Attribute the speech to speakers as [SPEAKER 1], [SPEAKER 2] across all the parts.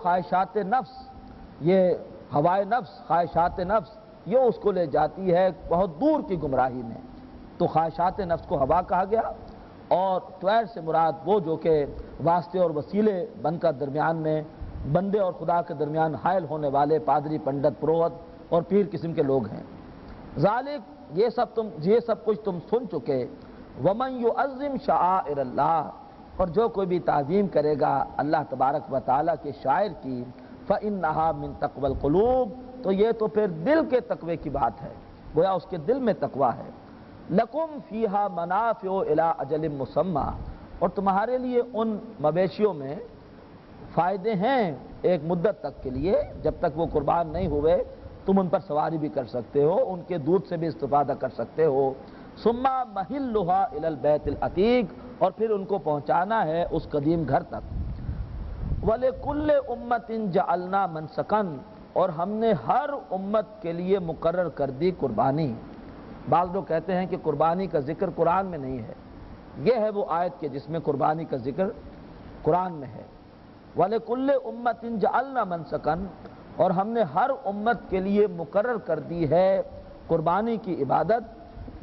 [SPEAKER 1] خواہشات نفس، یہ ہوائے نفس، خواہشات نفس، یہ اس کو لے جاتی ہے بہت دور کی گمراہی میں، تو خواہشات نفس کو ہوا کہا گیا، اور طویر سے مراد وہ جو کہ واسطے اور وسیلے بن کر درمیان میں بندے اور خدا کے درمیان حائل ہونے والے پادری، پنڈت، پروہت اور پیر قسم کے لوگ ہیں۔ ذالک، یہ سب کچھ تم سن چکے۔ ومن یعظم شعائر اللہ، اور جو کوئی بھی تعظیم کرے گا اللہ تبارک و تعالیٰ کے شاعر کی، فإنہا من تقوی القلوب، تو یہ تو پھر دل کے تقوی کی بات ہے، گویا اس کے دل میں تقوی ہے۔ لکم فیہا منافع الی اجل مسمی، اور تمہارے لیے ان مویشیوں میں فائدے ہیں ایک مدت تک کے لیے، جب تک وہ قربان نہیں ہوئے تم ان پر سواری بھی کر سکتے ہو، ان کے دودھ سے بھی استفادہ کر سکتے ہو۔ ثم محلھا الی البیت العتیق، اور پھر ان کو پہنچانا ہے اس قدیم گھر تک۔ وَلِكُلِّ أُمَّةٍ جَعَلْنَا مَنْسَكًا، اور ہم نے ہر امت کے لیے مقرر کر دی قربانی۔ بعض لوگ کہتے ہیں کہ قربانی کا ذکر قرآن میں نہیں ہے، یہ ہے وہ آیت کہ جس میں قربانی کا ذکر قرآن میں ہے۔ وَلِكُلِّ أُمَّةٍ جَعَلْنَا مَنْسَكًا، اور ہم نے ہر امت کے لیے مقرر کر دی ہے قربانی کی عبادت،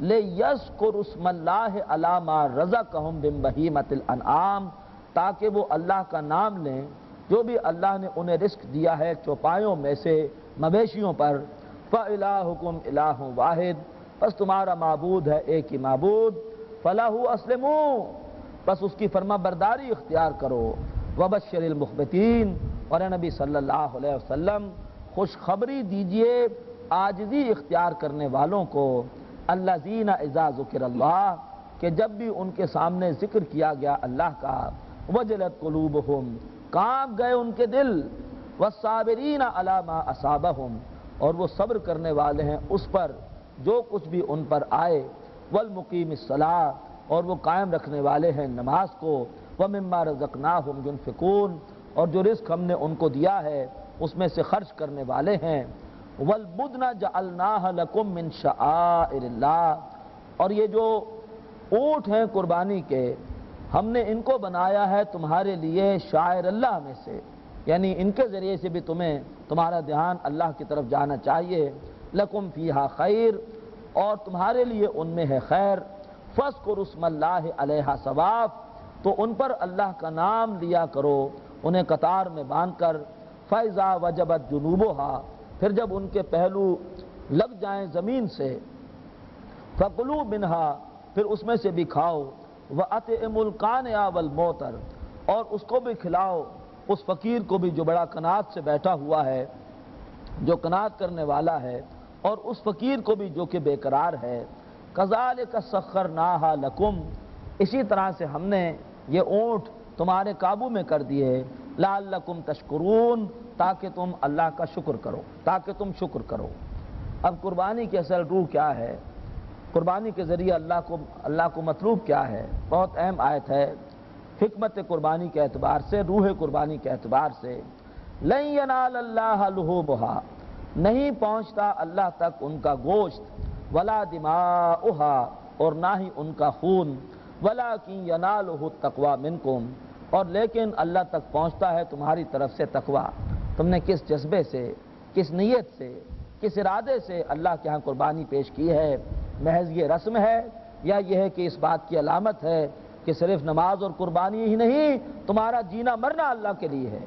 [SPEAKER 1] لِيَذْكُرُوا اسْمَ اللَّهِ عَلَىٰ مَا رَزَقَهُم مِّن بَهِیمَةِ الْأَنْعَامِ، تاکہ وہ اللہ کا نام لیں جو بھی اللہ نے انہیں رزق دیا ہے چوپایوں میں سے مویشیوں پر۔ فَإِلَٰهُكُمْ إِلَٰهٌ وَاحِدٌ، بس تمہارا معبود ہے ایک ہی معبود۔ فَلَهُ أَسْلِمُوا، بس اس کی فرما برداری اختیار کرو۔ وَبَشِّرِ الْمُخْبِتِينَ، اور اے نبی صلی اللہ علیہ وسلم خوشخبری دیجئے عاجزی اختیار کرنے والوں کو، الذین اذا ذکر اللہ، کہ جب بھی ان کے سامنے ذکر کیا گیا اللہ کا، وجلت قلوبہم، کانپ گئے ان کے دل، والصابرین علی ما اصابہم، اور وہ صبر کرنے والے ہیں اس پر جو کچھ بھی ان پر آئے، والمقیم الصلاۃ، اور وہ قائم رکھنے والے ہیں نماز کو، ومما رزقناہم ينفقون، اور جو رزق ہم نے ان کو دیا ہے اس میں سے خرچ کرنے والے ہیں۔ والبدن جعلناها لکم من شعائر اللہ، اور یہ جو اونٹ ہیں قربانی کے، ہم نے ان کو بنایا ہے تمہارے لیے شاعر اللہ میں سے، یعنی ان کے ذریعے سے بھی تمہیں تمہارا دھیان اللہ کی طرف جانا چاہیے۔ لکم فیہا خیر، اور تمہارے لیے ان میں ہے خیر۔ فاذکروا اسم اللہ علیہا ثواب، تو ان پر اللہ کا نام لیا کرو انہیں قطار میں باندھ کر۔ فَإِذَا وَجَبَتْ جُنُوبُهَا، پھر جب ان کے پہلو لگ جائیں زمین سے، فَكُلُوا مِنْهَا، پھر اس میں سے بھی کھاؤ۔ وَأَطْعِمُوا الْقَانِعَ وَالْمُعْتَرَ، اور اس کو بھی کھلاؤ اس فقیر کو بھی جو بڑا قناعت سے بیٹھا ہوا ہے، جو قناعت کرنے والا ہے، اور اس فقیر کو بھی جو کہ بے قرار ہے۔ كَذَلِكَ سَخَّرْنَاهَا لَكُمْ، اسی طرح سے ہم نے یہ اونٹ تمہارے قابو میں کر دیے، لعلکم تشکرون، تاکہ تم اللہ کا شکر کرو، تاکہ تم شکر کرو۔ اب قربانی کی اصل روح کیا ہے؟ قربانی کے ذریعے اللہ کو مطلوب کیا ہے؟ بہت اہم آیت ہے حکمت قربانی کے اعتبار سے، روح قربانی کے اعتبار سے۔ لن ینال اللہ لحومھا، نہیں پہنچتا اللہ تک ان کا گوشت، ولا دماؤھا، اور نہ ہی ان کا خون، ولکن ینالہ التقوی منکم، اور لیکن اللہ تک پہنچتا ہے تمہاری طرف سے تقوی۔ تم نے کس جذبے سے، کس نیت سے، کس ارادے سے اللہ کے ہاں قربانی پیش کی ہے؟ محض یہ رسم ہے، یا یہ ہے کہ اس بات کی علامت ہے کہ صرف نماز اور قربانی ہی نہیں، تمہارا جینا مرنا اللہ کے لیے ہے؟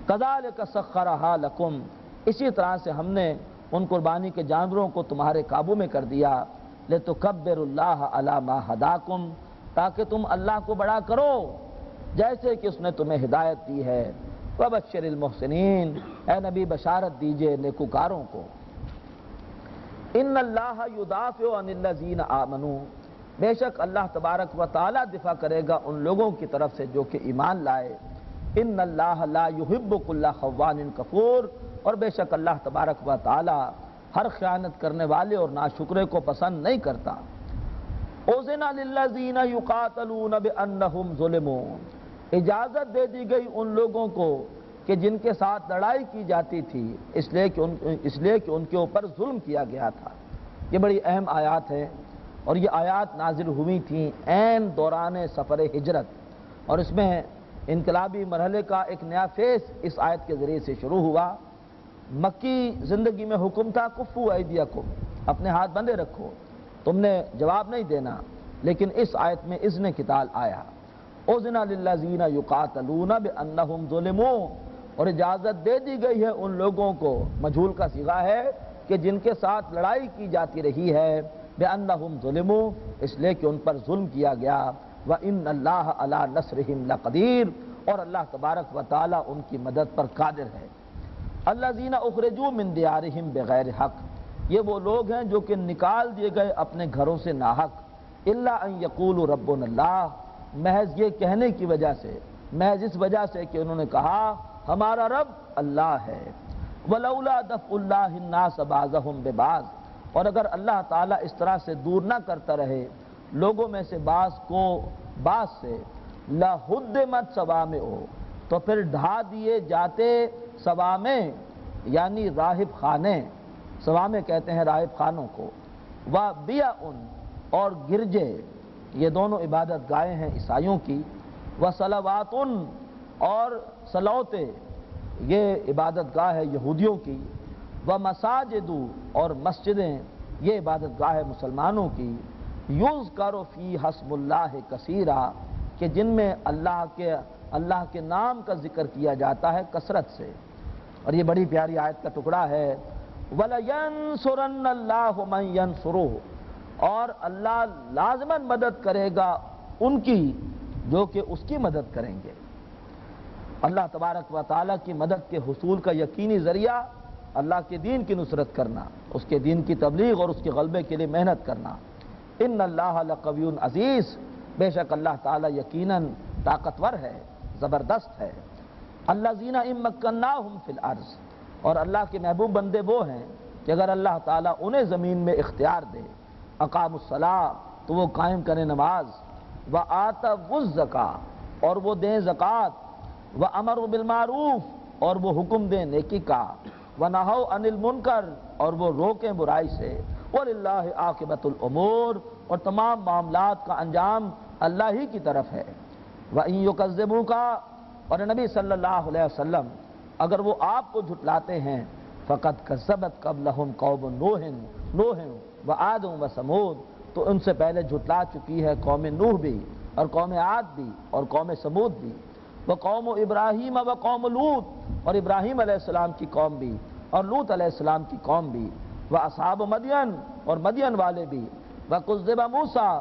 [SPEAKER 1] کذالک سخرھا لکم، اسی طرح سے ہم نے ان قربانی کے جانوروں کو تمہارے قابو میں کر دیا، لتکبروا اللہ علی ما ھداکم، تاکہ تم اللہ کو بڑا کرو جیسے کہ اس نے تمہیں ہدایت دی ہے۔ وبشر المحسنین، اے نبی بشارت دیجئے نیکوکاروں کو۔ ان اللہ یدافع عن الذین آمنوا، بے شک اللہ تبارک و تعالی دفاع کرے گا ان لوگوں کی طرف سے جو کہ ایمان لائے۔ ان اللہ لا یحب کل خوان کفور، اور بے شک اللہ تبارک و تعالی ہر خیانت کرنے والے اور ناشکرے کو پسند نہیں کرتا۔ اذن للذین یقاتلون بانہم ظلموا، اجازت دے دی گئی ان لوگوں کو کہ جن کے ساتھ لڑائی کی جاتی تھی اس لیے کہ ان کے اوپر ظلم کیا گیا تھا۔ یہ بڑی اہم آیات ہیں، اور یہ آیات نازل ہوئی تھیں عین دوران سفر ہجرت، اور اس میں انقلابی مرحلے کا ایک نیا فیس اس آیت کے ذریعے سے شروع ہوا۔ مکی زندگی میں حکم تھا کفو ایدیکم، اپنے ہاتھ بندھے رکھو، تم نے جواب نہیں دینا، لیکن اس آیت میں اذن قتال آیا۔ اذن للذین یقاتلون بانہم ظلموا، اور اجازت دے دی گئی ہے ان لوگوں کو، مجہول کا صیغہ ہے کہ جن کے ساتھ لڑائی کی جاتی رہی ہے، بانہم ظلموا، اس لیے کہ ان پر ظلم کیا گیا، وان اللہ علی نصرہم لقدیر، اور اللہ تبارک و تعالی ان کی مدد پر قادر ہے۔ الذین اخرجوا من دیارہم بغیر حق، یہ وہ لوگ ہیں جو کہ نکال دیے گئے اپنے گھروں سے ناحق، الا ان یقولوا ربنا اللہ، محض یہ کہنے کی وجہ سے، محض اس وجہ سے کہ انہوں نے کہا ہمارا رب اللہ ہے۔ ولولا دفع اللہ الناس بعضهم ببعض، اور اگر اللہ تعالیٰ اس طرح سے دور نہ کرتا رہے لوگوں میں سے بعض کو بعض سے، لہدمت صوامع، تو پھر ڈھا دیے جاتے صوامع، یعنی راہب خانے، صوامع کہتے ہیں راہب خانوں کو، وبیع، اور گرجے، یہ دونوں عبادت گاہیں ہیں عیسائیوں کی، وصلوات، اور صلوتے، یہ عبادت گاہ ہے یہودیوں کی، ومساجد، اور مسجدیں، یہ عبادت گاہ ہے مسلمانوں کی، یذکر فیہا اسم اللہ کثیرا، کہ جن میں اللہ کے نام کا ذکر کیا جاتا ہے کثرت سے۔ اور یہ بڑی پیاری آیت کا ٹکڑا ہے، وَلَيَنْصُرَنَّ اللَّهُ مَنْ يَنْصُرُهُ، اور اللہ لازماً مدد کرے گا ان کی جو کہ اس کی مدد کریں گے۔ اللہ تبارک و تعالیٰ کی مدد کے حصول کا یقینی ذریعہ اللہ کے دین کی نصرت کرنا، اس کے دین کی تبلیغ اور اس کے غلبے کے لیے محنت کرنا۔ ان اللہ لقوی عزیز، بے شک اللہ تعالیٰ یقیناً طاقتور ہے، زبردست ہے۔ الذین ان مکناہم فی الارض، اور اللہ کے محبوب بندے وہ ہیں کہ اگر اللہ تعالیٰ انہیں زمین میں اختیار دے، اقاموا الصلاۃ، تو وہ قائم کریں نماز، وآتوا الزکاۃ، اور وہ دیں زکوٰۃ، وامروا بالمعروف، اور وہ حکم دیں نیکی کا، ونہوا عن المنکر، اور وہ روکیں برائی سے، وللہ عاقبۃ الامور، اور تمام معاملات کا انجام اللہ ہی کی طرف ہے۔ وَإِن يُكَذِّبُوكَ، اور نبی صلی اللہ علیہ وسلم اگر وہ آپ کو جھٹلاتے ہیں، فَقَدْ كَذَّبَتْ قَبْلَهُمْ قَوْمُ نُوحٍ وَعَادٌ وَثَمُودَ، تو ان سے پہلے جھٹلا چکی ہے قوم نوح بھی، اور قوم عاد بھی، اور قوم سمود بھی، وقوم ابراہیم وقوم لوط، اور ابراہیم علیہ السلام کی قوم بھی، اور لوط علیہ السلام کی قوم بھی، واصحاب مدین، اور مدین والے بھی، وکذب موسیٰ،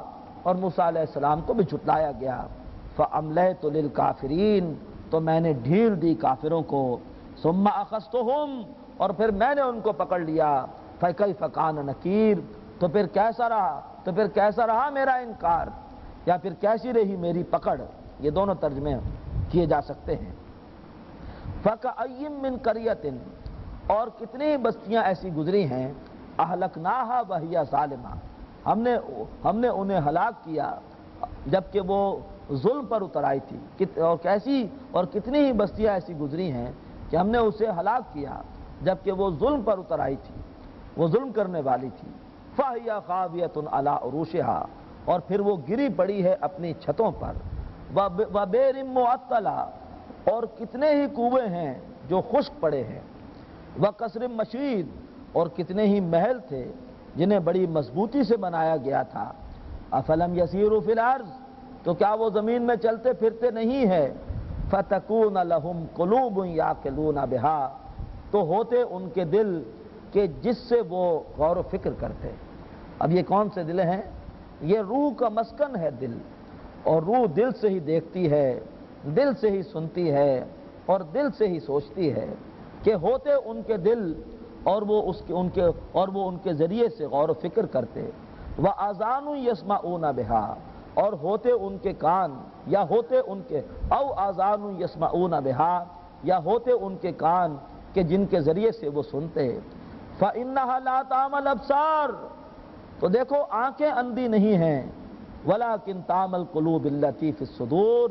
[SPEAKER 1] اور موسیٰ علیہ السلام کو بھی جھٹلایا گیا، فَأَمْلَيْتُ لِلْكَافِرِينَ، تو میں نے ڈھیل دی کافروں کو، ثُمَّ أَخَذْتُهُمْ، اور پھر میں نے ان کو پکڑ لیا، فَكَيْفَ كَانَ نَكِيرٌ، تو پھر کیسا رہا میرا انکار، یا پھر کیسی رہی میری پکڑ، یہ دونوں ترجمے کیے جا سکتے ہیں۔ فَكَأَيٍّ مِّن قَرْيَةٍ، اور کتنی بستیاں ایسی گزری ہیں، أَهْلَكْنَاهَا وَهِيَ ظَالِمَةٌ، ہم نے انہیں ہلاک کیا جبکہ وہ ظلم پر اتر آئی تھی، اور کتنی ہی بستیاں ایسی گزری ہیں کہ ہم نے اسے ہلاک کیا جبکہ وہ ظلم پر اتر آئی تھی، وہ ظلم کرنے والی تھی۔ فَهِيَ خَاوِيَةٌ عَلَىٰ عُرُوشِهَا، اور پھر وہ گری پڑی ہے اپنی چھتوں پر، وَبِئْرٍ مُّعَطَّلَةٍ، اور کتنے ہی کنویں ہیں جو خشک پڑے ہیں، وَقَصْرٍ مَّشِيدٍ، اور کتنے ہی محل تھے جنہیں بڑی مضبوطی سے بنایا گیا تھا۔ أَفَلَمْ يَسِيرُوا فِي الْأَرْضِ، تو کیا وہ زمین میں چلتے پھرتے نہیں ہے، فَتَكُونَ لَهُمْ قُلُوبٌ يَعْقِلُونَ بِهَا، تو ہوتے ان کے دل کہ جس سے وہ غور و فکر کرتے۔ اب یہ کون سے دل ہیں؟ یہ روح کا مسکن ہے دل، اور روح دل سے ہی دیکھتی ہے، دل سے ہی سنتی ہے، اور دل سے ہی سوچتی ہے، کہ ہوتے ان کے دل اور وہ ان کے ذریعے سے غور و فکر کرتے۔ وَآذَانٌ يَسْمَعُونَ بِهَا، اور ہوتے ان کے کان، یا ہوتے ان کے او آذان یسمعون بہا، یا ہوتے ان کے کان کہ جن کے ذریعے سے وہ سنتے۔ فَإِنَّهَا لَا تَعْمَى الْأَبْصَارُ، تو دیکھو آنکھیں اندھی نہیں ہیں، وَلَكِنْ تَعْمَى الْقُلُوبُ الَّتِي فِي الصُّدُورِ،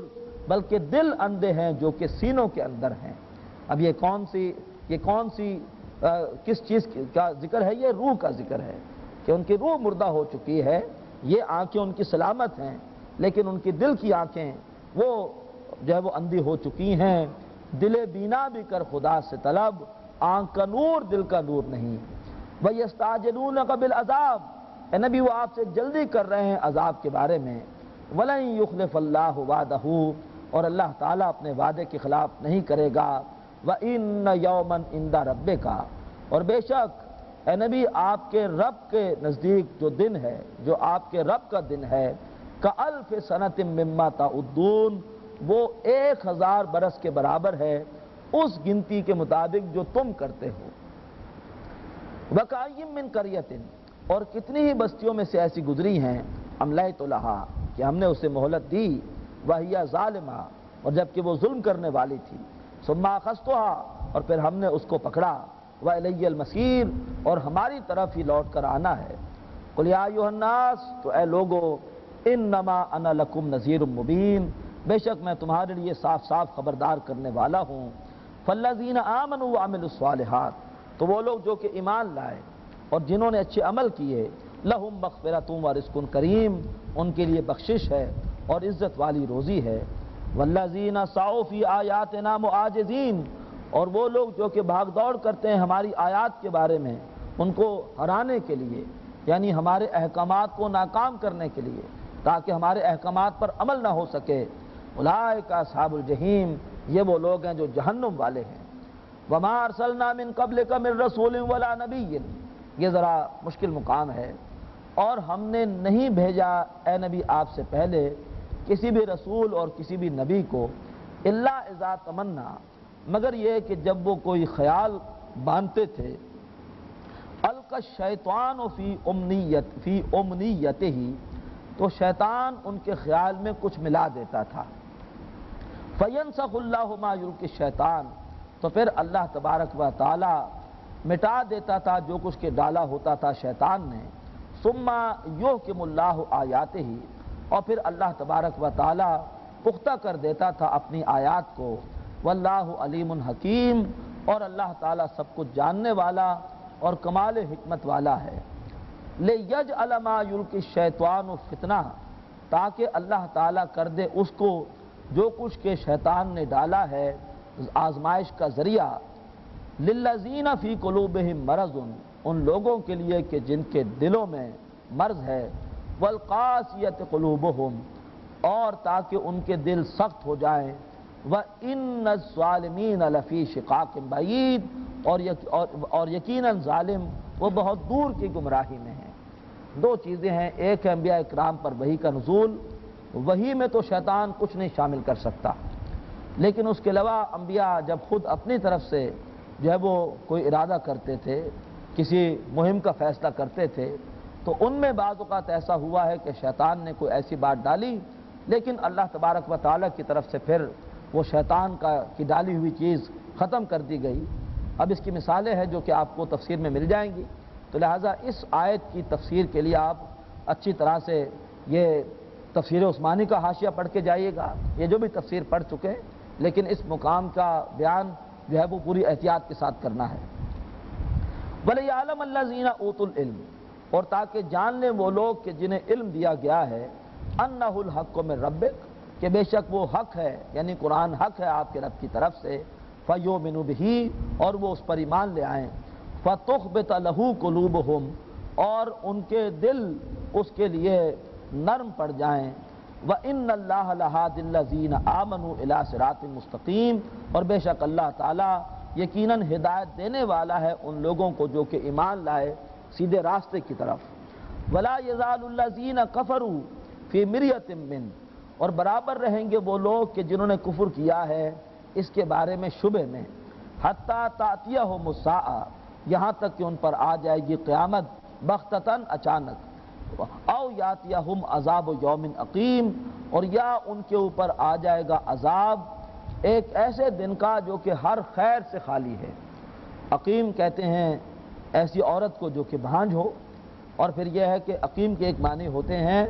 [SPEAKER 1] بلکہ دل اندھے ہیں جو کہ سینوں کے اندر ہیں۔ اب یہ کون سی کس چیز کا ذکر ہے؟ یہ روح کا ذکر ہے کہ ان کی روح مردہ ہو چکی ہے، یہ آنکھیں ان کی سلامت ہیں، لیکن ان کی دل کی آنکھیں وہ جو ہے وہ اندھی ہو چکی ہیں، دل بینا بھی کر خدا سے طلب، آنکھ کا نور دل کا نور نہیں۔ وَيَسْتَعْجِلُونَكَ بِالْعَذَابِ، اے نبی وہ آپ سے جلدی کر رہے ہیں عذاب کے بارے میں۔ وَلَن يُخْلِفَ اللَّهُ وَعْدَهُ، اور اللہ تعالیٰ اپنے وعدے کے خلاف نہیں کرے گا۔ وَإِنَّ يَوْمًا عِندَ رَبِّكَ، اور بے شک اے نبی آپ کے رب کے نزدیک جو دن ہے، جو آپ کے رب کا دن ہے، كَأَلْفِ سَنَةٍ مِّمَّا تَعُدُّونَ، وہ 1000 برس کے برابر ہے اس گنتی کے مطابق جو تم کرتے ہو۔ وَكَأَيٍّ مِّن قَرْيَةٍ، اور کتنی ہی بستیوں میں سے ایسی گزری ہیں، أَمْلَيْتُ لَهَا، کہ ہم نے اسے مہلت دی، وَهِيَ ظَالِمَةٌ، اور جبکہ وہ ظلم کرنے والی تھی، ثُمَّ أَخَذْتُهَا، اور پھر ہم نے اس کو پکڑا، وَإِلَيَّ الْمَصِيرُ، اور ہماری طرف ہی لوٹ کر آنا ہے۔ قُلْ يَا أَيُّهَا النَّاسُ، تو اے لوگو، إِنَّمَا أَنَا لَكُمْ نَذِيرٌ مُّبِينٌ، بے شک میں تمہارے لیے صاف صاف خبردار کرنے والا ہوں۔ فَالَّذِينَ آمَنُوا وَعَمِلُوا الصَّالِحَاتِ، تو وہ لوگ جو کہ ایمان لائے اور جنہوں نے اچھے عمل کیے، لَهُم مَغْفِرَةٌ وَرِزْقٌ کریم، ان کے لیے بخشش ہے اور عزت والی روزی ہے۔ وَالَّذِينَ سَعُوا فِي آيَاتِنَا مُعَاجِزِينَ، اور وہ لوگ جو کہ بھاگ دوڑ کرتے ہیں ہماری آیات کے بارے میں، ان کو ہرانے کے لیے، یعنی ہمارے احکامات کو ناکام کرنے کے لیے، تاکہ ہمارے احکامات پر عمل نہ ہو سکے، اولئک اصحاب الجحیم، یہ وہ لوگ ہیں جو جہنم والے ہیں۔ وما ارسلنا من قبلک من رسول ولا نبی، یہ ذرا مشکل مقام ہے، اور ہم نے نہیں بھیجا اے نبی آپ سے پہلے کسی بھی رسول اور کسی بھی نبی کو، الا اذا تمنا، مگر یہ کہ جب وہ کوئی خیال باندھتے تھے، القى الشیطان فی امنیتہ، تو شیطان ان کے خیال میں کچھ ملا دیتا تھا۔ فینسخ اللہ ما یلقی الشیطان، تو پھر اللہ تبارک و تعالی مٹا دیتا تھا جو کچھ کے ڈالا ہوتا تھا شیطان نے۔ ثم یحکم اللہ آیاتہ، اور پھر اللہ تبارک و تعالی پختہ کر دیتا تھا اپنی آیات کو۔ واللہ علیم حکیم، اور اللہ تعالی سب کچھ جاننے والا اور کمال حکمت والا ہے۔ لِيَجْعَلَ مَا يُلْقِي الشَّيْطَانُ فِتْنَةً، تاکہ اللہ تعالیٰ کر دے اس کو جو کچھ کے شیطان نے ڈالا ہے آزمائش کا ذریعہ، لِلَّذِينَ فِي قُلُوبِهِم مَرَضٌ، ان لوگوں کے لیے کہ جن کے دلوں میں مرض ہے، وَالْقَاسِيَةِ قُلُوبُهُمْ، اور تاکہ ان کے دل سخت ہو جائیں، وَإِنَّ الظَّالِمِينَ لَفِي شِقَاقٍ بَعِيدٍ، اور یقیناً ظالم وہ بہت دور کی گمراہی میں ہیں۔ دو چیزیں ہیں، ایک ہے انبیاء اکرام پر وحی کا نزول، وحی میں تو شیطان کچھ نہیں شامل کر سکتا، لیکن اس کے علاوہ انبیاء جب خود اپنی طرف سے جو ہے وہ کوئی ارادہ کرتے تھے، کسی مہم کا فیصلہ کرتے تھے، تو ان میں بعض اوقات ایسا ہوا ہے کہ شیطان نے کوئی ایسی بات ڈالی، لیکن اللہ تبارک و تعالیٰ کی طرف سے پھر وہ شیطان کی ڈالی ہوئی چیز ختم کر دی گئی۔ اب اس کی مثالیں ہیں جو کہ آپ کو تفسیر میں مل جائیں گی، تو لہٰذا اس آیت کی تفسیر کے لیے آپ اچھی طرح سے یہ تفسیر عثمانی کا حاشیہ پڑھ کے جائیے گا، یہ جو بھی تفسیر پڑھ چکے، لیکن اس مقام کا بیان جو ہے وہ پوری احتیاط کے ساتھ کرنا ہے۔ وَلِيَعْلَمَ الَّذِينَ أُوتُوا الْعِلْمَ، اور تاکہ جان لیں وہ لوگ کہ جنہیں علم دیا گیا ہے، أَنَّهُ الْحَقُّ مِن رَبِّكَ، کہ بے شک وہ حق ہے، یعنی قرآن حق ہے آپ کے رب کی طرف سے، فَيُؤْمِنُوا بِهِ، اور وہ اس پر ایمان لے آئیں، فَتُخْبِتَ لَهُ قُلُوبُهُمْ، اور ان کے دل اس کے لیے نرم پڑ جائیں، وَإِنَّ اللَّهَ لَهَادِ الَّذِينَ آمَنُوا إِلَىٰ صِرَاطٍ مُسْتَقِيمٍ، اور بے شک اللہ تعالیٰ یقیناً ہدایت دینے والا ہے ان لوگوں کو جو کہ ایمان لائے سیدھے راستے کی طرف۔ وَلَا يَزَالُ الَّذِينَ كَفَرُوا فِي مِرْيَةٍ مِّنْهُ، اور برابر رہیں گے وہ لوگ کہ جنہوں نے کفر کیا ہے اس کے بارے میں شبہ میں، حَتَّىٰ تَأْتِيَهُمُ السَّاعَةُ، یہاں تک کہ ان پر آ جائے گی قیامت، بغتتاً اچانک، او یاتیہم عذاب یوم عقیم، اور یا ان کے اوپر آ جائے گا عذاب ایک ایسے دن کا جو کہ ہر خیر سے خالی ہے۔ عقیم کہتے ہیں ایسی عورت کو جو کہ بھانج ہو، اور پھر یہ ہے کہ عقیم کے ایک معنی ہوتے ہیں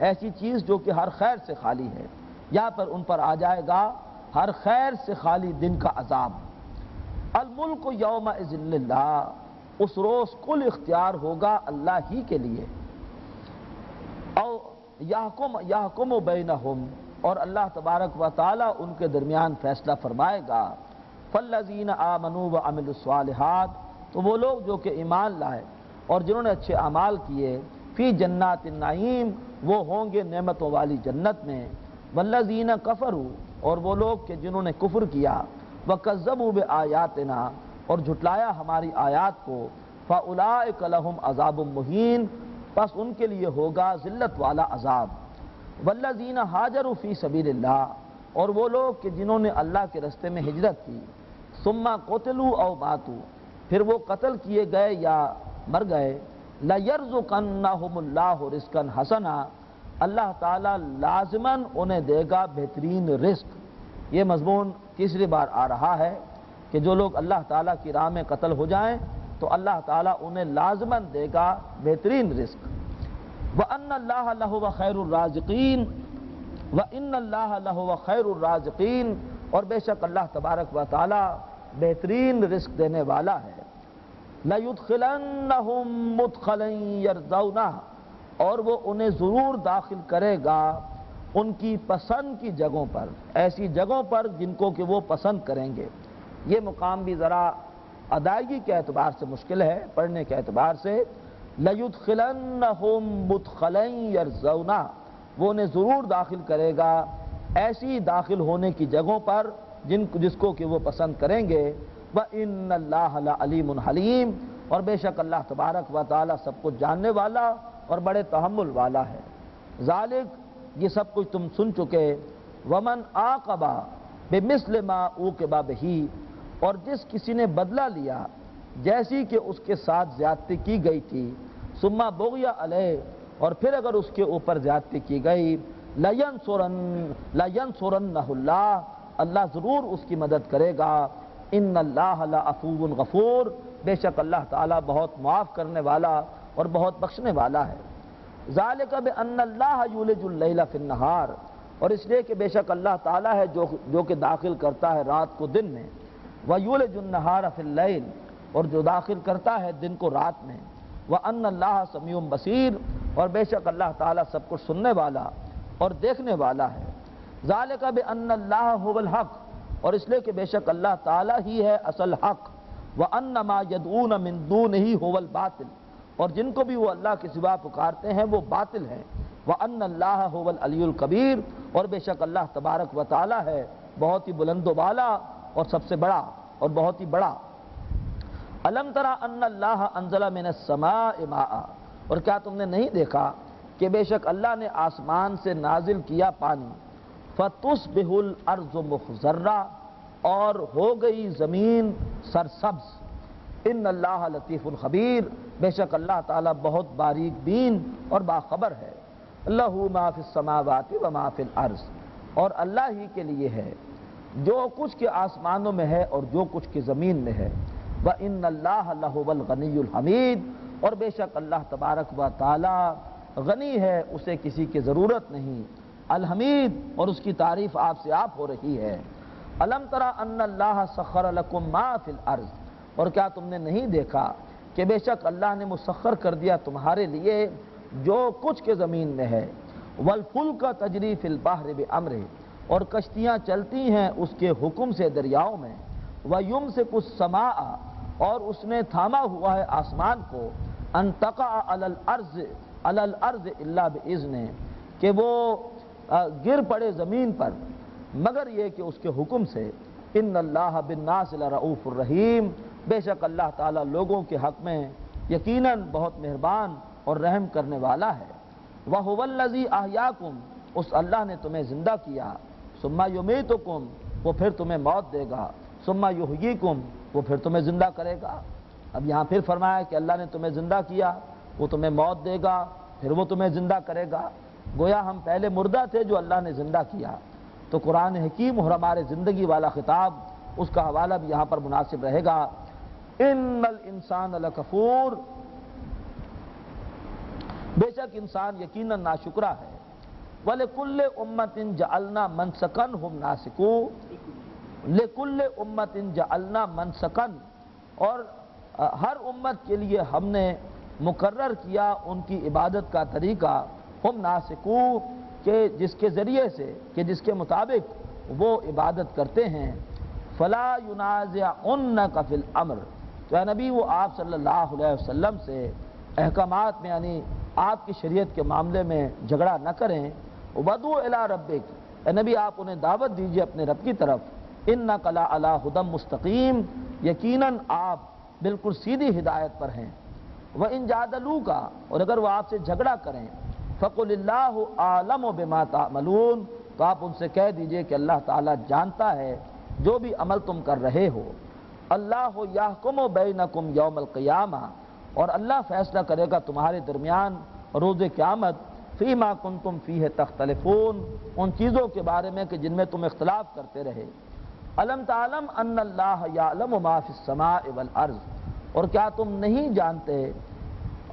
[SPEAKER 1] ایسی چیز جو کہ ہر خیر سے خالی ہے، یہاں پر ان پر آ جائے گا ہر خیر سے خالی دن کا عذاب۔ الملک یومئذ للہ، اس روز کل اختیار ہوگا اللہ ہی کے لیے۔ او یحکم بینہم، اور اللہ تبارک و تعالی ان کے درمیان فیصلہ فرمائے گا۔ فالذین آمنوا وعملوا الصالحات، تو وہ لوگ جو کہ ایمان لائے اور جنہوں نے اچھے اعمال کیے، فی جنات النعیم، وہ ہوں گے نعمتوں والی جنت میں۔ والذین کفروا، اور وہ لوگ کہ جنہوں نے کفر کیا، وکذبوا بآیاتنا، اور جھٹلایا ہماری آیات کو، فاولئک لہم عذاب مہین، پس ان کے لیے ہوگا ذلت والا عذاب۔ والذین ہاجروا فی سبیل اللہ، اور وہ لوگ کہ جنہوں نے اللہ کے رستے میں ہجرت کی، ثم قتلوا او ماتوا، پھر وہ قتل کیے گئے یا مر گئے، لَيَرْزُقَنَّهُمُ اللَّهُ رِزْقًا حَسَنًا، اللہ تعالیٰ لازماً انہیں دے گا بہترین رزق۔ یہ مضمون تیسری بار آ رہا ہے کہ جو لوگ اللہ تعالیٰ کی راہ میں قتل ہو جائیں تو اللہ تعالیٰ انہیں لازماً دے گا بہترین رزق۔ وَأَنَّ اللَّهَ لَهُوَ خَيْرُ الرَّازِقِينَ، وَإِنَّ اللَّهَ لَهُوَ خَيْرُ الرَّازِقِينَ، اور بے شک اللہ تبارک و تعالیٰ بہترین رزق دینے والا ہے۔ لَيُدْخِلَنَّهُمْ مُدْخَلًا يَرْضَوْنَهُ، اور وہ انہیں ضرور داخل کرے گا ان کی پسند کی جگہوں پر، ایسی جگہوں پر جن کو کہ وہ پسند کریں گے۔ یہ مقام بھی ذرا ادائیگی کے اعتبار سے مشکل ہے، پڑھنے کے اعتبار سے۔ لَيُدْخِلَنَّهُمْ مُدْخَلًا يَرْضَوْنَهُ، وہ انہیں ضرور داخل کرے گا ایسی داخل ہونے کی جگہوں پر جس کو کہ وہ پسند کریں گے۔ وَإِنَّ اللَّهَ لَعَلِيمٌ حَلِيمٌ، اور بے شک اللہ تبارک و تعالی سب کچھ جاننے والا اور بڑے تحمل والا ہے۔ ذالک، یہ سب کچھ تم سن چکے۔ وَمَنْ عَاقَبَ بِمِثْلِ مَا عُوقِبَ بِهِ، اور جس کسی نے بدلہ لیا جیسی کہ اس کے ساتھ زیادتی کی گئی تھی، ثم بغی علیہ، اور پھر اگر اس کے اوپر زیادتی کی گئی، لَيَنْصُرَنَّهُ اللَّهُ، اللہ ضرور اس کی مدد کرے گا۔ ان اللہ لعفو غفور، بے شک اللہ تعالیٰ بہت معاف کرنے والا اور بہت بخشنے والا ہے۔ ذالک بان اللہ یولج اللیل فی النہار، اور اس لیے کہ بے شک اللہ تعالیٰ ہے جو کہ داخل کرتا ہے رات کو دن میں، ویولج النہار فی اللیل، اور جو داخل کرتا ہے دن کو رات میں، وان اللہ سمیع بصیر، اور بے شک اللہ تعالیٰ سب کچھ سننے والا اور دیکھنے والا ہے۔ ذالک بان اللہ هو الحق، اور اس لیے کہ بے شک اللہ تعالیٰ ہی ہے اصل حق، وَأَنَّ مَا يَدْعُونَ مِن دُونِهِ هُوَ الْبَاطِلُ، اور جن کو بھی وہ اللہ کے سوا پکارتے ہیں وہ باطل ہیں۔ وَأَنَّ اللَّهَ هُوَ الْعَلِيُّ الْكَبِيرُ، اور بے شک اللہ تبارک و تعالیٰ ہے بہت ہی بلند و بالا اور سب سے بڑا اور بہت ہی بڑا۔ أَلَمْ تَرَ أَنَّ اللَّهَ أَنزَلَ مِنَ السَّمَاءِ مَاءً، اور کیا تم نے نہیں دیکھا کہ بے شک اللہ نے آسمان سے نازل کیا پانی، فَتُصْبِحُ الْأَرْضُ مُخْضَرَّةً، اور ہو گئی زمین سرسبز۔ ان اللہ لطیف خبیر، بے شک اللہ تعالیٰ بہت باریک بین اور باخبر ہے۔ لہ ما فی السماوات و ما فی الارض، اور اللہ ہی کے لیے ہے جو کچھ کے آسمانوں میں ہے اور جو کچھ کے زمین میں ہے۔ وَإِنَّ اللَّهَ لَهُوَ الْغَنِيُّ الْحَمِيدُ، اور بے شک اللہ تبارک و تعالیٰ غنی ہے، اسے کسی کی ضرورت نہیں، الحمید، اور اس کی تعریف آپ سے آپ ہو رہی ہے۔ الم ترى ان اللہ سخر لکم ما فی الارض، اور کیا تم نے نہیں دیکھا کہ بے شک اللہ نے مسخر کر دیا تمہارے لیے جو کچھ کے زمین میں ہے۔ والفلک تجری فی البحر بامرہ، اور کشتیاں چلتی ہیں اس کے حکم سے دریاؤں میں۔ ویمسک السماء، اور اس نے تھاما ہوا ہے آسمان کو، ان تقع علی الارض الا باذنہ، کہ وہ گر پڑے زمین پر مگر یہ کہ اس کے حکم سے۔ ان اللہ بالناس لرؤوف الرحیم، بے شک اللہ تعالیٰ لوگوں کے حق میں یقیناً بہت مہربان اور رحم کرنے والا ہے۔ وَهُوَ الَّذِي أَحْيَاكُمْ، اس اللہ نے تمہیں زندہ کیا، ثُمَّ يُمِيتُكُمْ، وہ پھر تمہیں موت دے گا، ثُمَّ يُحْيِيكُمْ، وہ پھر تمہیں زندہ کرے گا۔ اب یہاں پھر فرمایا کہ اللہ نے تمہیں زندہ کیا، وہ تمہیں موت دے گا، پھر وہ تمہیں زندہ کرے گا۔ گویا ہم پہلے مردہ تھے جو اللہ نے زندہ کیا، تو قرآن حکیم اور ہمارے زندگی والا خطاب اس کا حوالہ بھی یہاں پر مناسب رہے گا۔ ان الانسان لکفور، بے شک انسان یقیناً ناشکرا ہے۔ وَلِكُلِّ أُمَّةٍ جَعَلْنَا مَنْسَكًا هُمْ نَاسِكُوهُ، لِكُلِّ أُمَّةٍ جَعَلْنَا مَنْسَكًا، اور ہر امت کے لیے ہم نے مقرر کیا ان کی عبادت کا طریقہ، ہم ناسکو، کہ جس کے ذریعے سے کہ جس کے مطابق وہ عبادت کرتے ہیں فلا ینازعنک فی الامر، تو اے نبی وہ آپ صلی اللہ علیہ وسلم سے احکامات میں یعنی آپ کی شریعت کے معاملے میں جھگڑا نہ کریں، ودعو الی ربک، اے نبی آپ انہیں دعوت دیجئے اپنے رب کی طرف، انک لعلی ہدی مستقیم، یقیناً آپ بالکل سیدھی ہدایت پر ہیں، وَإِن جَادَلُوكَ، اور اگر وہ آپ سے جھگڑا کریں، فَقُلِ اللَّهُ أَعْلَمُ بِمَا تَعْمَلُونَ، تو آپ ان سے کہہ دیجئے کہ اللہ تعالیٰ جانتا ہے جو بھی عمل تم کر رہے ہو، اللہ یحکم بینکم یوم القیامہ، اور اللہ فیصلہ کرے گا تمہارے درمیان روز قیامت، فیما کنتم فیہ تختلفون، ان چیزوں کے بارے میں کہ جن میں تم اختلاف کرتے رہے، الم تعلم ان اللہ یعلم ما فی السماء والارض، اور کیا تم نہیں جانتے،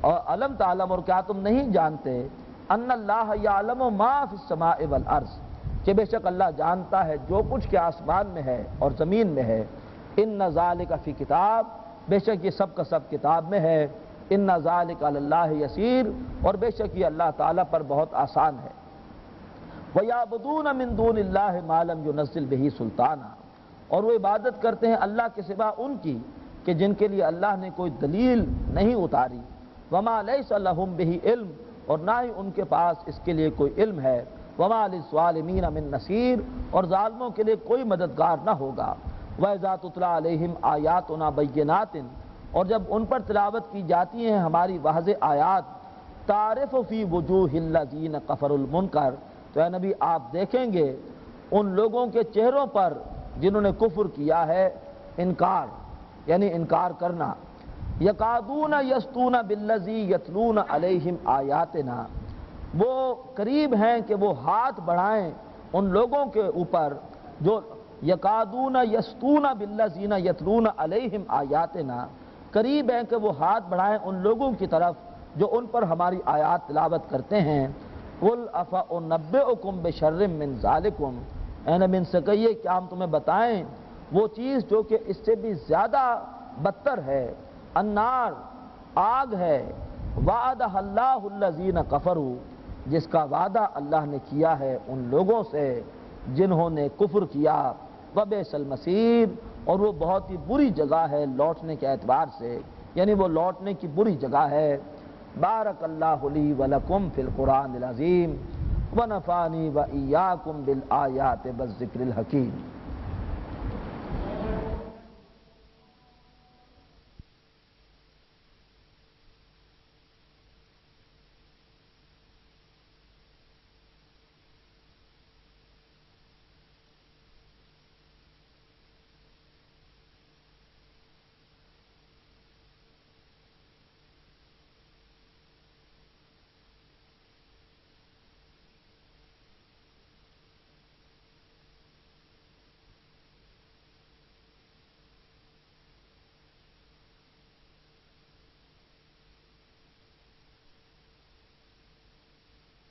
[SPEAKER 1] اور علم تعلم، اور کیا تم نہیں جانتے، ان اللہ یعلم ما فی السماء والارض، کہ بے شک اللہ جانتا ہے جو کچھ کہ آسمان میں ہے اور زمین میں ہے، ان ذالک فی کتاب، بے شک یہ سب کا سب کتاب میں ہے، ان ذالک علی اللہ یسیر، اور بے شک یہ اللہ تعالیٰ پر بہت آسان ہے، وَيَعْبُدُونَ مِن دُونِ اللَّهِ مَا لَمْ يُنَزِّلْ بِهِ سُلْطَانًا، اور وہ عبادت کرتے ہیں اللہ کے سوا ان کی کہ جن کے لیے اللہ نے کوئی دلیل نہیں اتاری، وَمَا لَيْسَ لَهُم بِهِ علم، اور نہ ہی ان کے پاس اس کے لیے کوئی علم ہے، وَمَا لِلظَّالِمِينَ مِن نَصِيرٍ، اور ظالموں کے لیے کوئی مددگار نہ ہوگا، وَإِذَا تُتْلَىٰ عَلَيْهِمْ آيَاتُنَا بَيِّنَاتٍ، اور جب ان پر تلاوت کی جاتی ہیں ہماری واضح آیات، تَعْرِفُ فِي وُجُوهِ الَّذِينَ كَفَرُوا الْمُنكَرَ، تو اے نبی آپ دیکھیں گے ان لوگوں کے چہروں پر جنہوں نے کفر کیا ہے انکار، یعنی انکار کرنا، یکادون یسطون بالذی یتلون علیہم آیاتنا، وہ قریب ہیں کہ وہ ہاتھ بڑھائیں ان لوگوں کے اوپر جو یکادون یسطون بالذین یتلون علیہم آیاتنا، قریب ہیں کہ وہ ہاتھ بڑھائیں ان لوگوں کی طرف جو ان پر ہماری آیات تلاوت کرتے ہیں، قل افانبئکم بشر من ذالکم، اے نبی ان سے کہیے کہ ہم تمہیں بتائیں وہ چیز جو کہ اس سے بھی زیادہ بدتر ہے، النار، آگ ہے، وعدہ اللہ الذین کفروا، جس کا وعدہ اللہ نے کیا ہے ان لوگوں سے جنہوں نے کفر کیا، وبئس المصیر، اور وہ بہت ہی بری جگہ ہے لوٹنے کے اعتبار سے، یعنی وہ لوٹنے کی بری جگہ ہے۔ بارک اللہ لی ولکم فی القرآن العظیم ونفعنی وإیاکم بالآیات والذکر الحکیم۔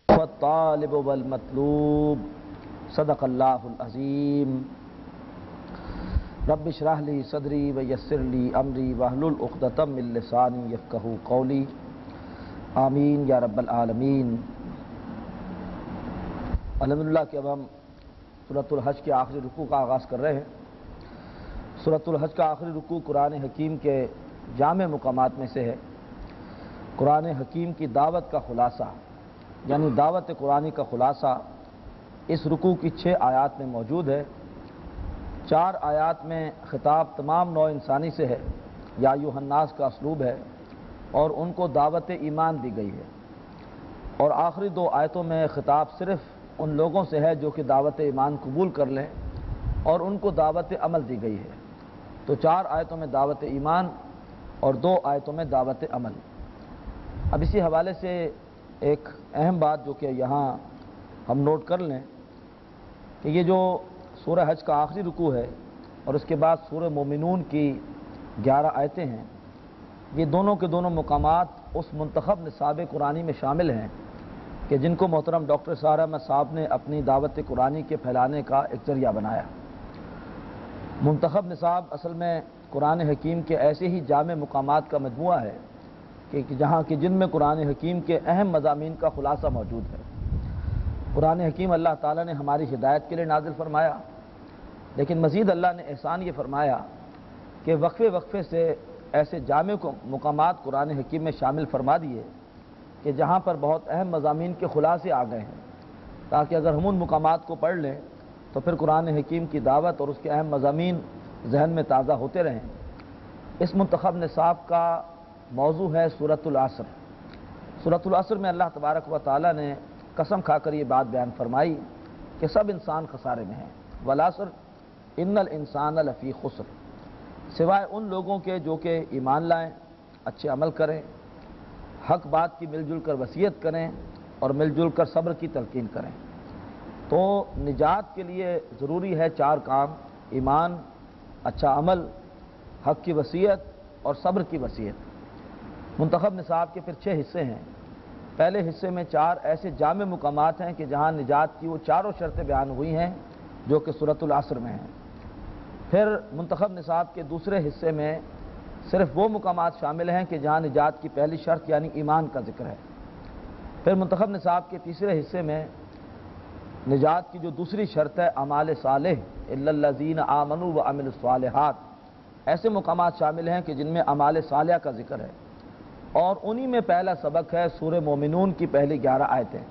[SPEAKER 1] والطالب والمطلوب، صدق اللہ العظیم۔ رب اشرح لی صدری ویسر لی امری واحلل عقدۃ من لسانی یفقہوا قولی، آمین یا رب العالمین۔ الحمدللہ کہ اب ہم سورۃ الحج کے آخری رکوع کا آغاز کر رہے ہیں۔ سورۃ الحج کا آخری رکوع قرآن حکیم کے جامع مقامات میں سے ہے۔ قرآن حکیم کی دعوت کا خلاصہ، یعنی دعوت قرآنی کا خلاصہ اس رکوع کی 6 آیات میں موجود ہے۔ 4 آیات میں خطاب تمام نوع انسانی سے ہے، یا ایھا الناس کا اسلوب ہے، اور ان کو دعوت ایمان دی گئی ہے، اور آخری 2 آیتوں میں خطاب صرف ان لوگوں سے ہے جو کہ دعوت ایمان قبول کر لیں، اور ان کو دعوت عمل دی گئی ہے۔ تو 4 آیتوں میں دعوت ایمان اور 2 آیتوں میں دعوت عمل۔ اب اسی حوالے سے ایک اہم بات جو کہ یہاں ہم نوٹ کر لیں کہ یہ جو سورہ حج کا آخری رکوع ہے اور اس کے بعد سورہ مومنون کی 11 آیتیں ہیں، یہ دونوں کے دونوں مقامات اس منتخب نصاب قرآنی میں شامل ہیں کہ جن کو محترم ڈاکٹر سارہ احمد صاحب نے اپنی دعوت قرآنی کے پھیلانے کا ایک ذریعہ بنایا۔ منتخب نصاب اصل میں قرآن حکیم کے ایسے ہی جامع مقامات کا مجموعہ ہے کہ جہاں کہ جن میں قرآن حکیم کے اہم مضامین کا خلاصہ موجود ہے۔ قرآن حکیم اللہ تعالیٰ نے ہماری ہدایت کے لیے نازل فرمایا، لیکن مزید اللہ نے احسان یہ فرمایا کہ وقفے وقفے سے ایسے جامع مقامات قرآن حکیم میں شامل فرما دیے کہ جہاں پر بہت اہم مضامین کے خلاصے آ گئے ہیں، تاکہ اگر ہم ان مقامات کو پڑھ لیں تو پھر قرآن حکیم کی دعوت اور اس کے اہم مضامین ذہن میں تازہ ہوتے رہیں۔ اس منتخب نصاب کا موضوع ہے سورۃ العصر۔ سورۃ العصر میں اللہ تبارک و تعالیٰ نے قسم کھا کر یہ بات بیان فرمائی کہ سب انسان خسارے میں ہیں، والعصر ان الانسان لفی خسر، سوائے ان لوگوں کے جو کہ ایمان لائیں، اچھے عمل کریں، حق بات کی مل جل کر وصیت کریں اور مل جل کر صبر کی تلقین کریں۔ تو نجات کے لیے ضروری ہے 4 کام: ایمان، اچھا عمل، حق کی وصیت اور صبر کی وصیت۔ منتخب نصاب کے پھر 6 حصے ہیں۔ پہلے حصے میں 4 ایسے جامع مقامات ہیں کہ جہاں نجات کی وہ چاروں شرطیں بیان ہوئی ہیں جو کہ سورۃ العصر میں ہیں۔ پھر منتخب نصاب کے دوسرے حصے میں صرف وہ مقامات شامل ہیں کہ جہاں نجات کی پہلی شرط یعنی ایمان کا ذکر ہے۔ پھر منتخب نصاب کے تیسرے حصے میں نجات کی جو دوسری شرط ہے اعمال صالح الا الذین آمنوا وعملوا الصالحات، ایسے مقامات شامل ہیں کہ جن میں اعمال صالحہ کا ذکر ہے، اور انہی میں پہلا سبق ہے سورہ مومنون کی پہلی 11 آیتیں۔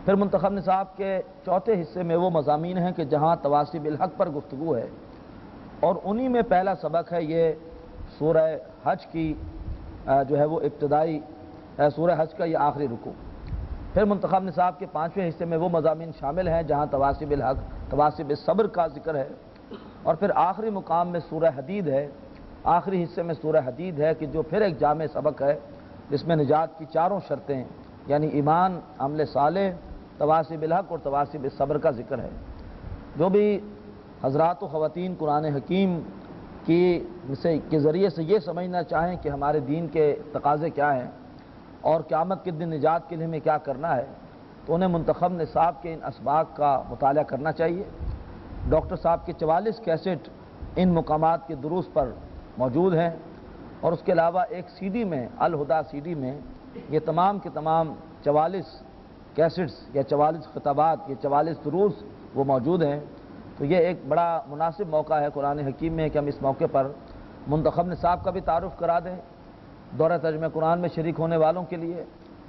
[SPEAKER 1] پھر منتخب نصاب کے چوتھے حصے میں وہ مضامین ہیں کہ جہاں تواصی بالحق پر گفتگو ہے، اور انہی میں پہلا سبق ہے یہ سورہ حج کی جو ہے وہ ابتدائی سورہ حج کا یہ آخری رکوع۔ پھر منتخب نصاب کے 5ویں حصے میں وہ مضامین شامل ہیں جہاں تواصی بالحق، تواصی بالصبر کا ذکر ہے، اور پھر آخری مقام میں سورہ حدید ہے، آخری حصے میں سورہ حدید ہے کہ جو پھر ایک جامع سبق ہے جس میں نجات کی چاروں شرطیں یعنی ایمان، عمل صالح، تواصی بالحق اور تواصی بالصبر کا ذکر ہے۔ جو بھی حضرات و خواتین قرآن حکیم کے ذریعے سے یہ سمجھنا چاہیں کہ ہمارے دین کے تقاضے کیا ہیں اور قیامت کے دن نجات کے لیے ہمیں کیا کرنا ہے، تو انہیں منتخب نصاب کے ان اسباق کا مطالعہ کرنا چاہیے۔ ڈاکٹر صاحب کے 44 کیسٹ ان مقامات کے دروس پر موجود ہیں، اور اس کے علاوہ ایک سی ڈی میں، الہدا سی ڈی میں یہ تمام کے تمام 44 کیسٹس یا 44 خطابات، یہ 44 دروس وہ موجود ہیں۔ تو یہ ایک بڑا مناسب موقع ہے قرآن حکیم میں کہ ہم اس موقع پر منتخب نصاب کا بھی تعارف کرا دیں دورہ ترجمہ قرآن میں شریک ہونے والوں کے لیے،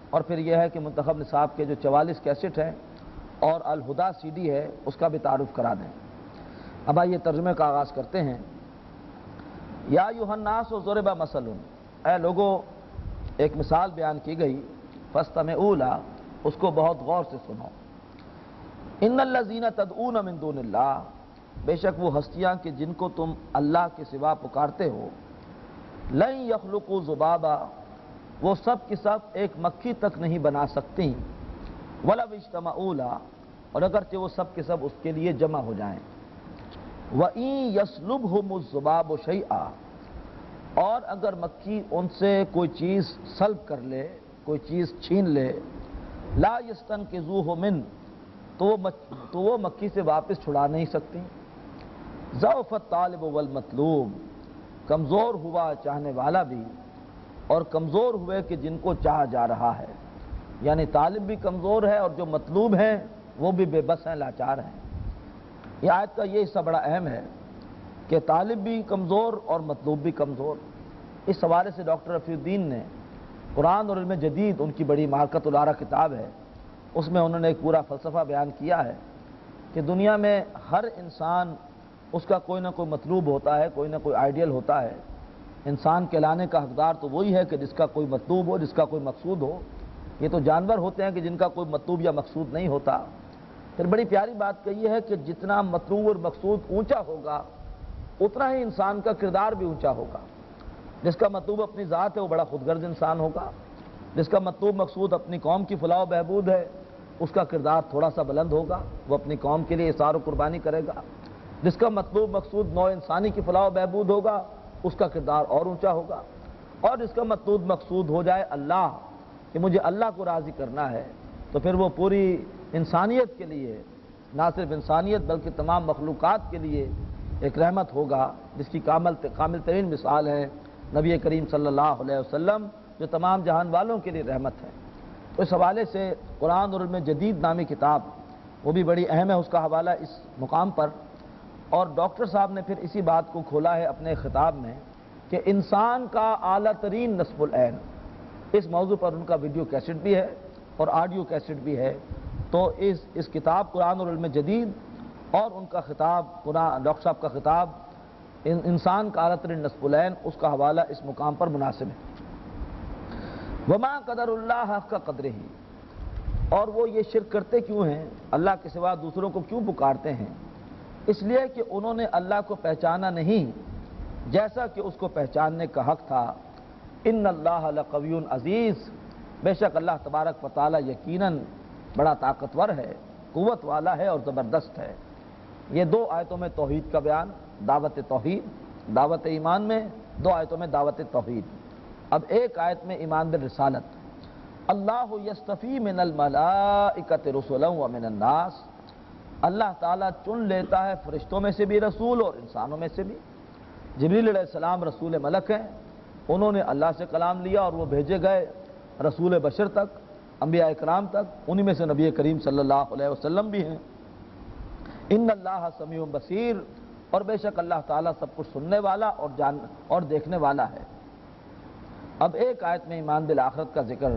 [SPEAKER 1] اور پھر یہ ہے کہ منتخب نصاب کے جو 44 کیسٹ ہیں اور الہدا سی ڈی ہے اس کا بھی تعارف کرا دیں۔ اب آئیے ترجمے کا آغاز کرتے ہیں۔ یا ایھا الناس ضرب مثل، اے لوگو ایک مثال بیان کی گئی، فاستمعوا لہا، اس کو بہت غور سے سنو۔ ان الذین تدعون من دون اللہ، بے شک وہ ہستیاں کہ جن کو تم اللہ کے سوا پکارتے ہو، لن یخلقوا ذبابا، وہ سب کی سب ایک مکھی تک نہیں بنا سکتی، ولو اجتمعوا لہا، اور اگرچہ وہ سب کے سب اس کے لیے جمع ہو جائیں، وَإِن يَسْلُبْهُمُ الذُّبَابُ شَيْئًا، اور اگر مکھی ان سے کوئی چیز سلب کر لے، کوئی چیز چھین لے، لا يَسْتَنْقِذُوهُ مِنْ، تو وہ مکھی سے واپس چھڑا نہیں سکتی۔ ضعف الطالب والمطلوب، کمزور ہوا چاہنے والا بھی اور کمزور ہوئے کہ جن کو چاہا جا رہا ہے، یعنی طالب بھی کمزور ہے اور جو مطلوب ہیں وہ بھی بے بس ہیں، لاچار ہیں۔ یہ آیت کا یہ حصہ بڑا اہم ہے کہ طالب بھی کمزور اور مطلوب بھی کمزور۔ اس حوالے سے ڈاکٹر رفیع الدین نے قرآن اور علم جدید، ان کی بڑی معرکۃ الآراء کتاب ہے، اس میں انہوں نے ایک پورا فلسفہ بیان کیا ہے کہ دنیا میں ہر انسان، اس کا کوئی نہ کوئی مطلوب ہوتا ہے، کوئی نہ کوئی آئیڈیل ہوتا ہے۔ انسان کہلانے کا حقدار تو وہی ہے کہ جس کا کوئی مطلوب ہو، جس کا کوئی مقصود ہو۔ یہ تو جانور ہوتے ہیں کہ جن کا کوئی مطلوب یا مقصود نہیں ہوتا۔ پھر بڑی پیاری بات کہی ہے کہ جتنا مطلوب اور مقصود اونچا ہوگا اتنا ہی انسان کا کردار بھی اونچا ہوگا۔ جس کا مطلوب اپنی ذات ہے وہ بڑا خود غرض انسان ہوگا، جس کا مطلوب مقصود اپنی قوم کی فلاح و بہبود ہے اس کا کردار تھوڑا سا بلند ہوگا، وہ اپنی قوم کے لیے اثار و قربانی کرے گا۔ جس کا مطلوب مقصود نوع انسانی کی فلاح و بہبود ہوگا اس کا کردار اور اونچا ہوگا، اور جس کا مطلوب مقصود ہو جائے اللہ، کہ مجھے اللہ کو راضی کرنا ہے، تو پھر وہ پوری انسانیت کے لیے، نہ صرف انسانیت بلکہ تمام مخلوقات کے لیے ایک رحمت ہوگا، جس کی کامل ترین مثال ہے نبی کریم صلی اللہ علیہ وسلم، جو تمام جہان والوں کے لیے رحمت ہے۔ تو اس حوالے سے قرآن اور علم جدید نامی کتاب وہ بھی بڑی اہم ہے، اس کا حوالہ اس مقام پر۔ اور ڈاکٹر صاحب نے پھر اسی بات کو کھولا ہے اپنے خطاب میں کہ انسان کا اعلیٰ ترین نصب العین، اس موضوع پر ان کا ویڈیو کیسٹ بھی ہے اور آڈیو کیسٹ بھی ہے۔ تو اس کتاب قرآن اور علم جدید اور ان کا خطاب ڈاکٹر صاحب کا خطاب انسان کا اعلیٰ ترین نصب العین، اس کا حوالہ اس مقام پر مناسب ہے۔ وما قدر اللہ حق قدرہ، اور وہ یہ شرک کرتے کیوں ہیں، اللہ کے سوا دوسروں کو کیوں پکارتے ہیں؟ اس لیے کہ انہوں نے اللہ کو پہچانا نہیں جیسا کہ اس کو پہچاننے کا حق تھا۔ ان اللہ لقوی عزیز، بے شک اللہ تبارک و تعالی یقیناً بڑا طاقتور ہے، قوت والا ہے اور زبردست ہے۔ یہ دو آیتوں میں توحید کا بیان، دعوت توحید، دعوت ایمان میں، دو آیتوں میں دعوت توحید۔ اب ایک آیت میں ایمان بالرسالت، اللہ یصطفی من الملائکۃ رسلا ومن الناس، اللہ تعالیٰ چن لیتا ہے فرشتوں میں سے بھی رسول اور انسانوں میں سے بھی۔ جبریل علیہ السلام رسول ملک ہیں، انہوں نے اللہ سے کلام لیا اور وہ بھیجے گئے رسول بشر تک، انبیاء اکرام تک، انہی میں سے نبی کریم صلی اللہ علیہ وسلم بھی ہیں۔ ان اللہ سمیع بصیر، اور بے شک اللہ تعالیٰ سب کچھ سننے والا اور دیکھنے والا ہے۔ اب ایک آیت میں ایمان بالآخرت کا ذکر،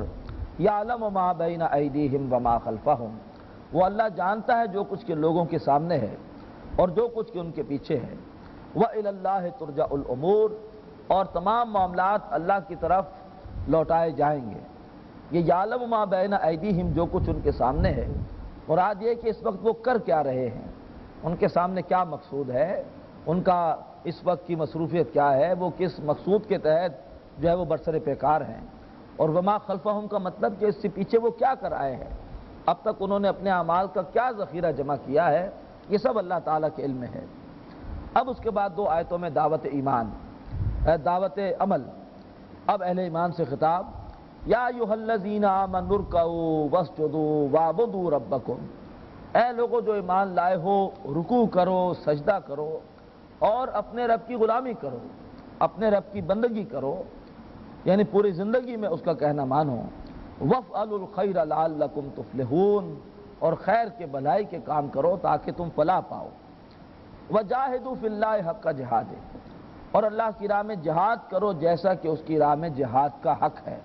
[SPEAKER 1] یعلم ما بین ایدیہم وما خلفہم، وہ اللہ جانتا ہے جو کچھ کے لوگوں کے سامنے ہے اور جو کچھ کے ان کے پیچھے ہے۔ وَإِلَى اللَّهِ تُرْجَعُ الْأُمُورِ، اور تمام معاملات اللہ کی طرف لوٹائے جائیں گے۔ یہ یعلم ما بین ایدیہم، جو کچھ ان کے سامنے ہے، مراد یہ کہ اس وقت وہ کر کیا رہے ہیں، ان کے سامنے کیا مقصود ہے، ان کا اس وقت کی مصروفیت کیا ہے، وہ کس مقصود کے تحت جو ہے وہ برسر پیکار ہیں۔ اور وما خلفہم کا مطلب کہ اس سے پیچھے وہ کیا کر آئے ہیں، اب تک انہوں نے اپنے اعمال کا کیا ذخیرہ جمع کیا ہے، یہ سب اللہ تعالیٰ کے علم میں ہے۔ اب اس کے بعد دو آیتوں میں دعوت ایمان، دعوت عمل۔ اب اہل ایمان سے خطاب، یا ایھا الذین آمنوا ارکعوا واسجدوا واعبدوا ربکم، اے لوگوں جو ایمان لائے ہو، رکوع کرو، سجدہ کرو اور اپنے رب کی غلامی کرو، اپنے رب کی بندگی کرو، یعنی پوری زندگی میں اس کا کہنا مانو۔ وَافْعَلُوا الْخَيْرَ لَعَلَّكُمْ تُفْلِحُونَ، اور خیر کے بھلائی کے کام کرو تاکہ تم فلاح پاؤ۔ وَجَاهِدُوا فِي اللَّهِ حَقَّ جِهَادِهِ، اور اللہ کی راہ میں جہاد کرو جیسا کہ اس کی راہ میں جہاد کا حق ہے۔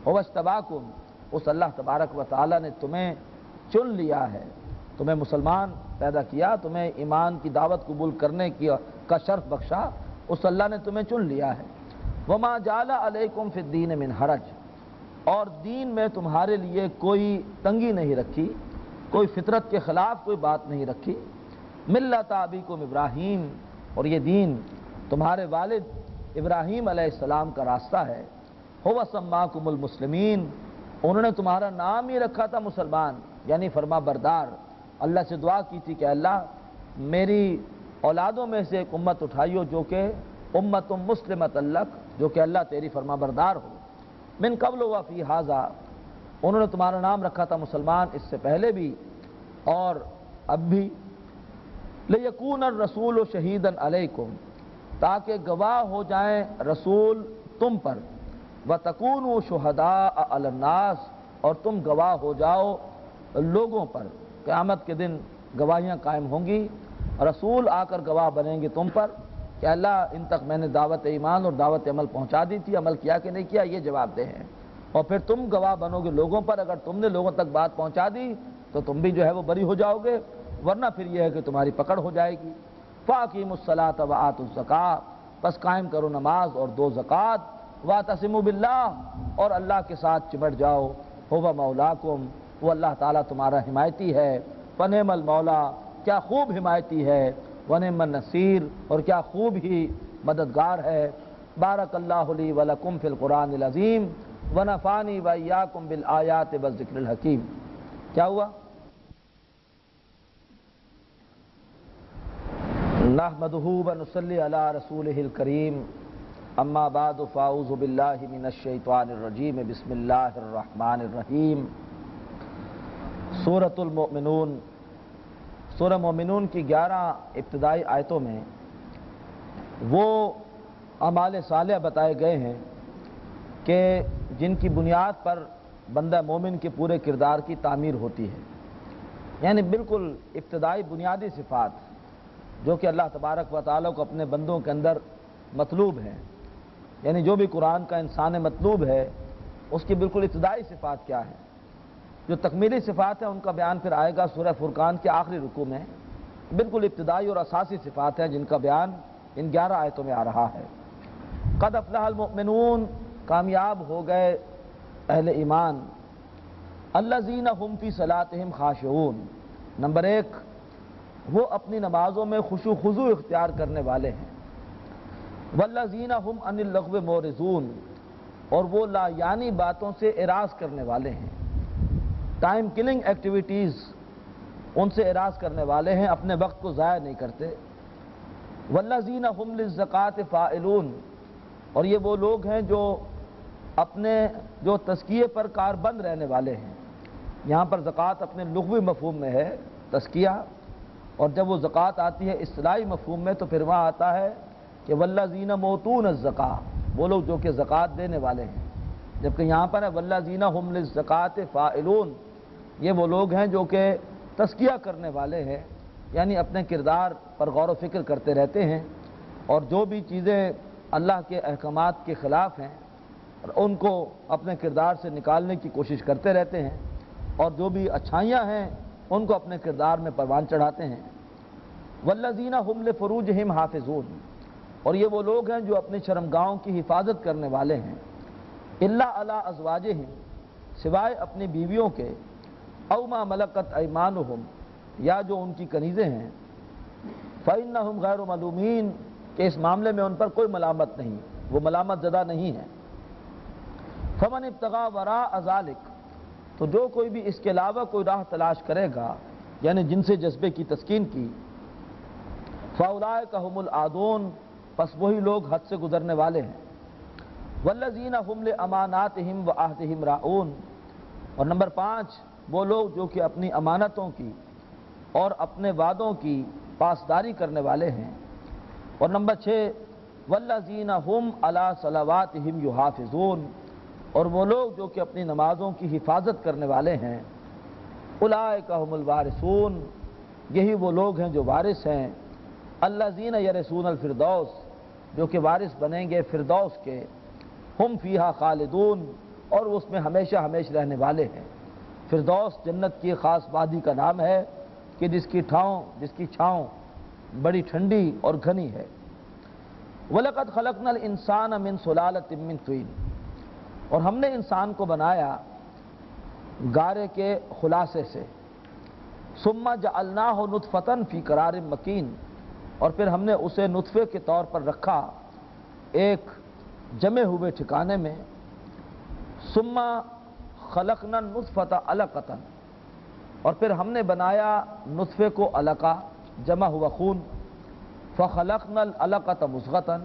[SPEAKER 1] وَاجْتَبَاكُمْ، اس اللہ تبارک و تعالی نے تمہیں چن لیا ہے، تمہیں مسلمان پیدا کیا، تمہیں ایمان کی دعوت قبول کرنے کا شرف بخشا، اس اللہ نے تمہیں چن لیا ہے۔ وَمَا جَعَلَ عَلَيْكُمْ فِي الدِّينِ مِنْ حَرَجٍ، اور دین میں تمہارے لیے کوئی تنگی نہیں رکھی، کوئی فطرت کے خلاف کوئی بات نہیں رکھی۔ ملت ابیکم ابراہیم، اور یہ دین تمہارے والد ابراہیم علیہ السلام کا راستہ ہے۔ هو سماکم المسلمین، انہوں نے تمہارا نام ہی رکھا تھا مسلمان، یعنی فرما بردار۔ اللہ سے دعا کی تھی کہ اللہ میری اولادوں میں سے ایک امت اٹھائیو جو کہ امت مسلمۃ لک، جو کہ اللہ تیری فرما بردار ہو۔ من قبل و فی ھذا، انہوں نے تمہارا نام رکھا تھا مسلمان اس سے پہلے بھی اور اب بھی۔ لیکون الرسول شہیدا علیکم، تاکہ گواہ ہو جائیں رسول تم پر۔ وتکونوا شہداء علی الناس، اور تم گواہ ہو جاؤ لوگوں پر۔ قیامت کے دن گواہیاں قائم ہوں گی، رسول آ کر گواہ بنیں گے تم پر کہ اللہ ان تک میں نے دعوت ایمان اور دعوت عمل پہنچا دی تھی، عمل کیا کہ نہیں کیا، یہ جواب دہ ہیں۔ اور پھر تم گواہ بنو گے لوگوں پر، اگر تم نے لوگوں تک بات پہنچا دی تو تم بھی جو ہے وہ بری ہو جاؤ گے، ورنہ پھر یہ ہے کہ تمہاری پکڑ ہو جائے گی۔ فَأَقِیمُوا الصَّلَاةَ وَآتُوا الزَّکَاۃَ، بس قائم کرو نماز اور دو زکوٰۃ۔ وَاعْتَصِمُوا بِاللَّهِ، اور اللہ کے ساتھ چمٹ جاؤ۔ هُوَ مَوْلَاكُمْ، وہ اللہ تعالیٰ تمہارا حمایتی ہے۔ فَنِعْمَ الْمَوْلَىٰ، کیا خوب حمایتی ہے۔ وَنِعْمَ النَّصِيرُ، اور کیا خوب ہی مددگار ہے۔ بارک اللہ لی ولکم فی القرآن العظیم ونفعنی وإیاکم بالآیات والذکر الحکیم۔ کیا ہوا؟ نحمدہ ونصلی علی رسولہ الکریم، اما بعد فاعوذ باللہ من الشیطان الرجیم، بسم اللہ الرحمن الرحیم۔ سورۃ المؤمنون، سورہ مومنون کی 11 ابتدائی آیتوں میں وہ اعمال صالحہ بتائے گئے ہیں کہ جن کی بنیاد پر بندہ مومن کے پورے کردار کی تعمیر ہوتی ہے۔ یعنی بالکل ابتدائی بنیادی صفات جو کہ اللہ تبارک و تعالیٰ کو اپنے بندوں کے اندر مطلوب ہیں، یعنی جو بھی قرآن کا انسان مطلوب ہے اس کی بالکل ابتدائی صفات کیا ہے۔ جو تکمیلی صفات ہیں ان کا بیان پھر آئے گا سورہ فرقان کے آخری رکوع میں۔ بالکل ابتدائی اور اساسی صفات ہیں جن کا بیان ان 11 آیتوں میں آ رہا ہے۔ قد افلح المؤمنون، کامیاب ہو گئے اہل ایمان، الذین هم فی صلاتہم خاشعون، نمبر 1 وہ اپنی نمازوں میں خشوع و خضوع اختیار کرنے والے ہیں، والذین هم عن اللغو معرضون، اور وہ لا یعنی باتوں سے اعراض کرنے والے ہیں، ٹائم کلنگ ایکٹیویٹیز ان سے اعراض کرنے والے ہیں، اپنے وقت کو ضائع نہیں کرتے، والذین هم للزکاۃ فاعلون، اور یہ وہ لوگ ہیں جو اپنے جو تزکیے پر کاربند رہنے والے ہیں۔ یہاں پر زکوٰۃ اپنے لغوی مفہوم میں ہے تزکیہ، اور جب وہ زکوٰۃ آتی ہے اصطلاحی مفہوم میں تو پھر وہاں آتا ہے کہ والذین موتون الزکاۃ، وہ لوگ جو کہ زکوٰۃ دینے والے ہیں، جبکہ یہاں پر ہے والذین هم للزکاۃ فاعلون، یہ وہ لوگ ہیں جو کہ تزکیہ کرنے والے ہیں، یعنی اپنے کردار پر غور و فکر کرتے رہتے ہیں، اور جو بھی چیزیں اللہ کے احکامات کے خلاف ہیں ان کو اپنے کردار سے نکالنے کی کوشش کرتے رہتے ہیں، اور جو بھی اچھائیاں ہیں ان کو اپنے کردار میں پروان چڑھاتے ہیں۔ والذین هم لفروجہم حافظون، اور یہ وہ لوگ ہیں جو اپنی شرمگاہوں کی حفاظت کرنے والے ہیں، الا علی ازواجہم، سوائے اپنی بیویوں کے، او ما ملکت ایمانہم، یا جو ان کی کنیزیں ہیں، فإنہم غیر ملومین، کہ اس معاملے میں ان پر کوئی ملامت نہیں، وہ ملامت زدہ نہیں ہے۔ فمن ابتغى وراء ذلک، تو جو کوئی بھی اس کے علاوہ کوئی راہ تلاش کرے گا، یعنی جن سے جذبے کی تسکین کی، فاولئک هم العادون، پس وہی لوگ حد سے گزرنے والے ہیں۔ والذین هم لاماناتہم وعہدہم راعون، اور نمبر 5 وہ لوگ جو کہ اپنی امانتوں کی اور اپنے وعدوں کی پاسداری کرنے والے ہیں، اور نمبر 6 والذین هم علی صلواتہم یحافظون، اور وہ لوگ جو کہ اپنی نمازوں کی حفاظت کرنے والے ہیں، اولئک هم الوارثون، یہی وہ لوگ ہیں جو وارث ہیں، الذین یرثون الفردوس، جو کہ وارث بنیں گے فردوس کے، ہم فیہا خالدون، اور اس میں ہمیشہ ہمیشہ رہنے والے ہیں۔ فردوس جنت کی خاص وادی کا نام ہے کہ جس کی چھاؤں بڑی ٹھنڈی اور گھنی ہے۔ وَلَقَدْ خَلَقْنَا الْإِنسَانَ مِنْ صُلَالَةٍ مِّن طِينٍ، اور ہم نے انسان کو بنایا گارے کے خلاصے سے، ثُمَّ جَعَلْنَاهُ نُطْفَةً فِي قَرَارٍ مَّكِينٍ، اور پھر ہم نے اسے نطفے کے طور پر رکھا ایک جمے ہوئے ٹھکانے میں، ثُمَّ خَلَقْنَا النُّطْفَةَ عَلَقَةً، اور پھر ہم نے بنایا نطفے کو علقہ، جمع ہوا خون، فَخَلَقْنَا الْعَلَقَةَ مُضْغَةً،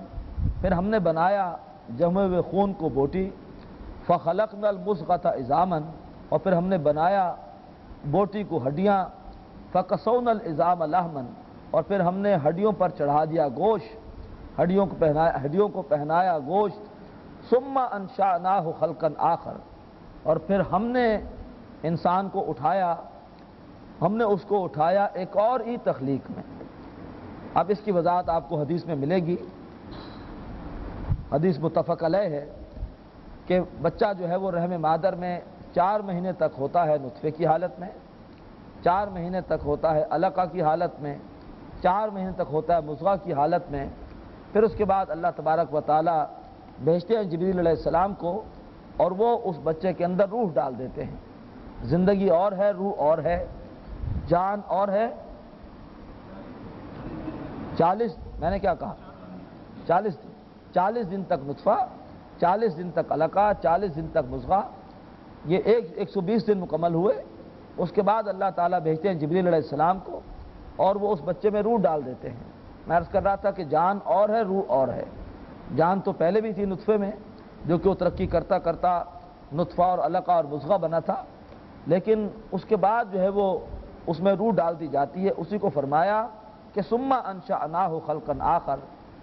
[SPEAKER 1] پھر ہم نے بنایا جمے ہوئے خون کو بوٹی، فَخَلَقْنَا الْمُضْغَةَ عِظَامًا، اور پھر ہم نے بنایا بوٹی کو ہڈیاں، فَكَسَوْنَا الْعِظَامَ لَحْمًا، اور پھر ہم نے ہڈیوں پر چڑھا دیا گوشت، ہڈیوں کو پہنایا گوشت، ثُمَّ أَنشَأْنَاهُ خَلْقًا آخر، اور پھر ہم نے انسان کو اٹھایا، ہم نے اس کو اٹھایا ایک اور ہی تخلیق میں۔ اب اس کی وضاحت آپ کو حدیث میں ملے گی، حدیث متفق علیہ ہے کہ بچہ جو ہے وہ رحم مادر میں 4 مہینے تک ہوتا ہے نطفے کی حالت میں، 4 مہینے تک ہوتا ہے علقہ کی حالت میں، 4 مہینے تک ہوتا ہے مضغہ کی حالت میں، پھر اس کے بعد اللہ تبارک و تعالی بھیجتے ہیں جبریل علیہ السلام کو، اور وہ اس بچے کے اندر روح ڈال دیتے ہیں۔ زندگی اور ہے، روح اور ہے، جان اور ہے۔ 40 میں نے کیا کہا، 40 دن تک نطفہ، 40 دن تک علقہ، 40 دن تک مضغہ، یہ 120 دن مکمل ہوئے۔ اس کے بعد اللہ تعالیٰ بھیجتے ہیں جبریل علیہ السلام کو، اور وہ اس بچے میں روح ڈال دیتے ہیں۔ میں عرض کر رہا تھا کہ جان اور ہے، روح اور ہے۔ جان تو پہلے بھی تھی نطفے میں، جو کہ وہ ترقی کرتا کرتا نطفہ اور علقہ اور مضغہ بنا تھا، لیکن اس کے بعد جو ہے وہ اس میں روح ڈال دی جاتی ہے۔ اسی کو فرمایا کہ ثُمَّ أَنشَأْنَاهُ خَلْقًا آخر،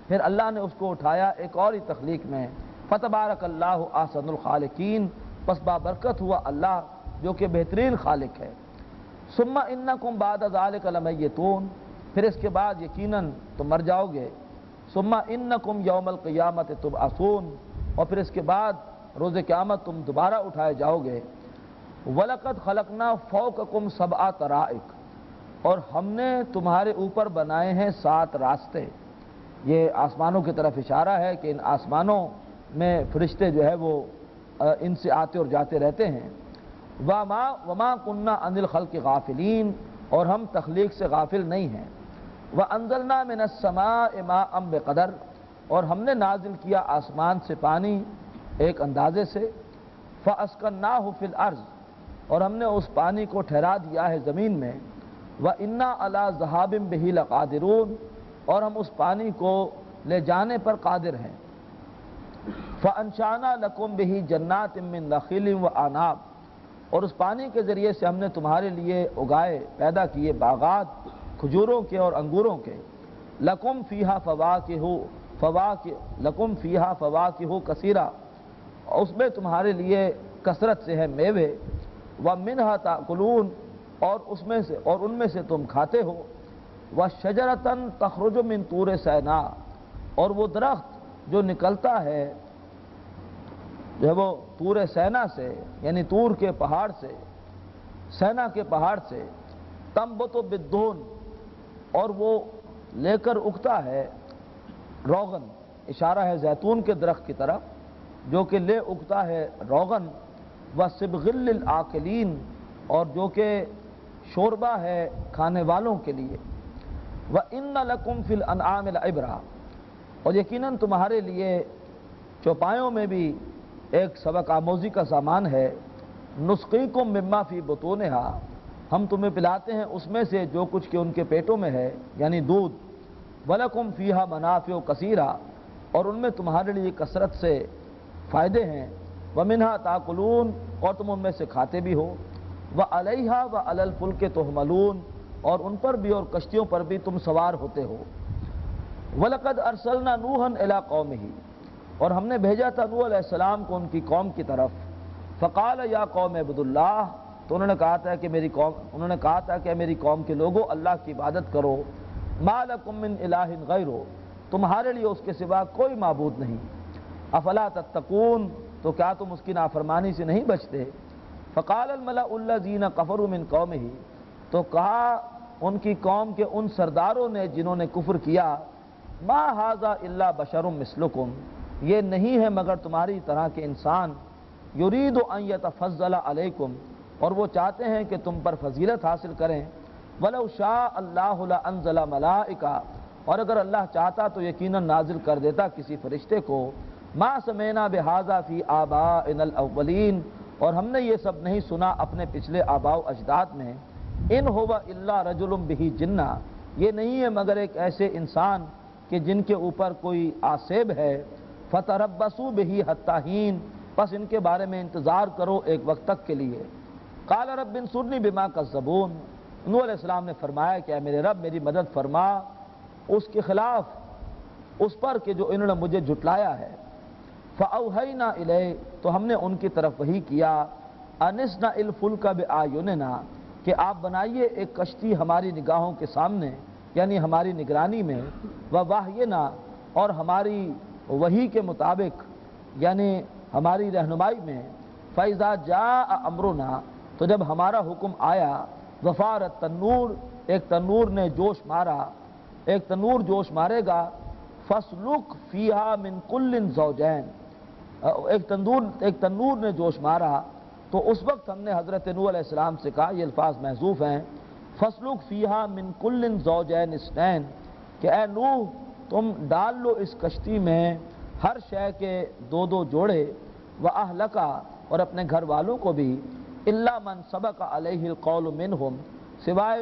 [SPEAKER 1] پھر اللہ نے اس کو اٹھایا ایک اور ہی تخلیق میں۔ فَتَبَارَكَ اللَّهُ أَحْسَنُ الْخَالِقِينَ، پس بابرکت ہوا اللہ جو کہ بہترین خالق ہے۔ ثم انکم بعد ذلک لمیتون، پھر اس کے بعد یقیناً تم مر جاؤ گے۔ ثم انکم یوم القیامت تبعثون، اور پھر اس کے بعد روز قیامت تم دوبارہ اٹھائے جاؤ گے۔ وَلَقَدْ خَلَقْنَا فَوْقَكُمْ سَبْعَ طَرَائِق، اور ہم نے تمہارے اوپر بنائے ہیں 7 راستے۔ یہ آسمانوں کی طرف اشارہ ہے کہ ان آسمانوں میں فرشتے جو ہے وہ ان سے آتے اور جاتے رہتے ہیں۔ وَمَا كُنَّا عَنِ الْخَلْقِ غَافِلِينَ، اور ہم تخلیق سے غافل نہیں ہیں۔ وَأَنزَلْنَا مِنَ السَّمَاءِ مَاءً بِقَدَرٍ، اور ہم نے نازل کیا آسمان سے پانی ایک اندازے سے۔ فَأَسْكَنَّاهُ فِي الْأَرْضِ، اور ہم نے اس پانی کو ٹھہرا دیا ہے زمین میں۔ وَإِنَّا عَلَىٰ ذَهَابٍ بِهِ لَقَادِرُونَ، اور ہم اس پانی کو لے جانے پر قادر ہیں۔ فَأَنشَأْنَا لَكُمْ بِهِ جَنَّاتٍ مِّن نَخِيلٍ وَأَعْنَابٍ، اور اس پانی کے ذریعے سے ہم نے تمہارے لیے اگائے پیدا کیے باغات کھجوروں کے اور انگوروں کے۔ لَكُمْ فِيهَا فَوَاكِهُ كَثِيرًا، اس میں تمہارے لیے کثرت سے ہے میوے۔ وَمِنْهَا تَأْكُلُونَ، اور ان میں سے تم کھاتے ہو۔ وَشَجَرَةً تَخْرُجُ مِنْ طُورِ سِيناء، اور وہ درخت جو نکلتا ہے جو ہے وہ طور سینا سے، یعنی طور کے پہاڑ سے، سینا کے پہاڑ سے۔ تنبت بالدہن، اور وہ لے کر اگتا ہے روغن، اشارہ ہے زیتون کے درخت کی طرف جو کہ لے اگتا ہے روغن۔ وَصِبْغٍ لِلْآكِلِينَ، اور جو کہ شوربہ ہے کھانے والوں کے لیے۔ وَإِنَّ لَكُمْ فِي الْأَنْعَامِ لَعِبْرَةً، اور یقیناً تمہارے لیے چوپایوں میں بھی ایک سبق آموزی کا سامان ہے۔ نُسْقِيكُم مِّمَّا فِي بُطُونِهَا، ہم تمہیں پلاتے ہیں اس میں سے جو کچھ کہ ان کے پیٹوں میں ہے، یعنی دودھ۔ وَلَكُمْ فِيهَا مَنَافِعُ كَثِيرَةٌ، اور ان میں تمہارے لیے کثرت سے فائدے ہیں۔ وَمِنْهَا تَأْكُلُونَ، اور تم ان میں سے کھاتے بھی ہو۔ وَعَلَيْهَا وَعَلَى الْفُلْكِ تُحْمَلُونَ، اور ان پر بھی اور کشتیوں پر بھی تم سوار ہوتے ہو۔ وَلَقَدْ أَرْسَلْنَا نُوحًا إِلَىٰ قَوْمِهِ، اور ہم نے بھیجا تھا نوح علیہ السلام کو ان کی قوم کی طرف۔ فَقَالَ يَا قَوْمِ اعْبُدُوا اللَّهَ، تو انہوں نے کہا تھا کہ میری قوم کے لوگوں اللہ کی عبادت کرو۔ مَا لَكُم مِّنْ إِلَٰهٍ غَيْرُهُ، تمہارے لیے اس کے سوا کوئی معبود نہیں۔ أَفَلَا تَتَّقُونَ، تو کیا تم اس کی نافرمانی سے نہیں بچتے؟ فَقَالَ الْمَلَأُ الَّذِينَ كَفَرُوا مِنْ قَوْمِهِ، تو کہا ان کی قوم کے ان سرداروں نے جنہوں نے کفر کیا، مَا هَٰذَا إِلَّا بَشَرٌ مِثْلُكُمْ، یہ نہیں ہے مگر تمہاری طرح کے انسان۔ یرید ان یتفضل علیکم، اور وہ چاہتے ہیں کہ تم پر فضیلت حاصل کریں۔ ولو شاء اللہ لانزل ملائکہ، اور اگر اللہ چاہتا تو یقیناً نازل کر دیتا کسی فرشتے کو۔ ما سمعنا بہذا فی آبائنا الاولین، اور ہم نے یہ سب نہیں سنا اپنے پچھلے آباء و اجداد میں۔ ان هو الا رجل به جنہ، یہ نہیں ہے مگر ایک ایسے انسان کہ جن کے اوپر کوئی آسیب ہے۔ فَتَرَبَّصُوا بِهِ حَتَّىٰ حِينٍ، پس ان کے بارے میں انتظار کرو ایک وقت تک کے لیے۔ قَالَ رَبِّ انصُرْنِي بِمَا كَذَّبُونِ، نوح علیہ السلام نے فرمایا کہ اے میرے رب میری مدد فرما اس کے خلاف اس پر کہ جو انہوں نے مجھے جھٹلایا ہے۔ فَأَوْحَيْنَا إِلَيْهِ، تو ہم نے ان کی طرف وحی کیا، أَنِ اصْنَعِ الْفُلْكَ بِأَعْيُنِنَا، کہ آپ بنائیے ایک کشتی ہماری نگاہوں کے سامنے، یعنی ہماری نگرانی میں۔ وَوَحْيِنَا، اور ہماری وحی کے مطابق، یعنی ہماری رہنمائی میں۔ فَإِذَا جَاءَ أَمْرُنَا، تو جب ہمارا حکم آیا، وَفَارَ التَّنُّورُ، ایک تنور نے جوش مارا، ایک تنور جوش مارے گا۔ فَاسْلُكْ فِيهَا مِنْ كُلٍّ زَوْجَيْنِ، ایک تنور نے جوش مارا، تو اس وقت ہم نے حضرت نوح علیہ السلام سے کہا، یہ الفاظ محذوف ہیں، فَاسْلُكْ فِيهَا مِنْ كُلٍّ زَوْجَيْنِ اثْنَيْنِ، کہ اے نوح تم ڈال لو اس کشتی میں ہر شے کے 2 جوڑے۔ وَأَهْلَكَ، اور اپنے گھر والوں کو بھی۔ إِلَّا مَنْ سَبَقَ عَلَيْهِ الْقَوْلُ مِنْهُمْ، سوائے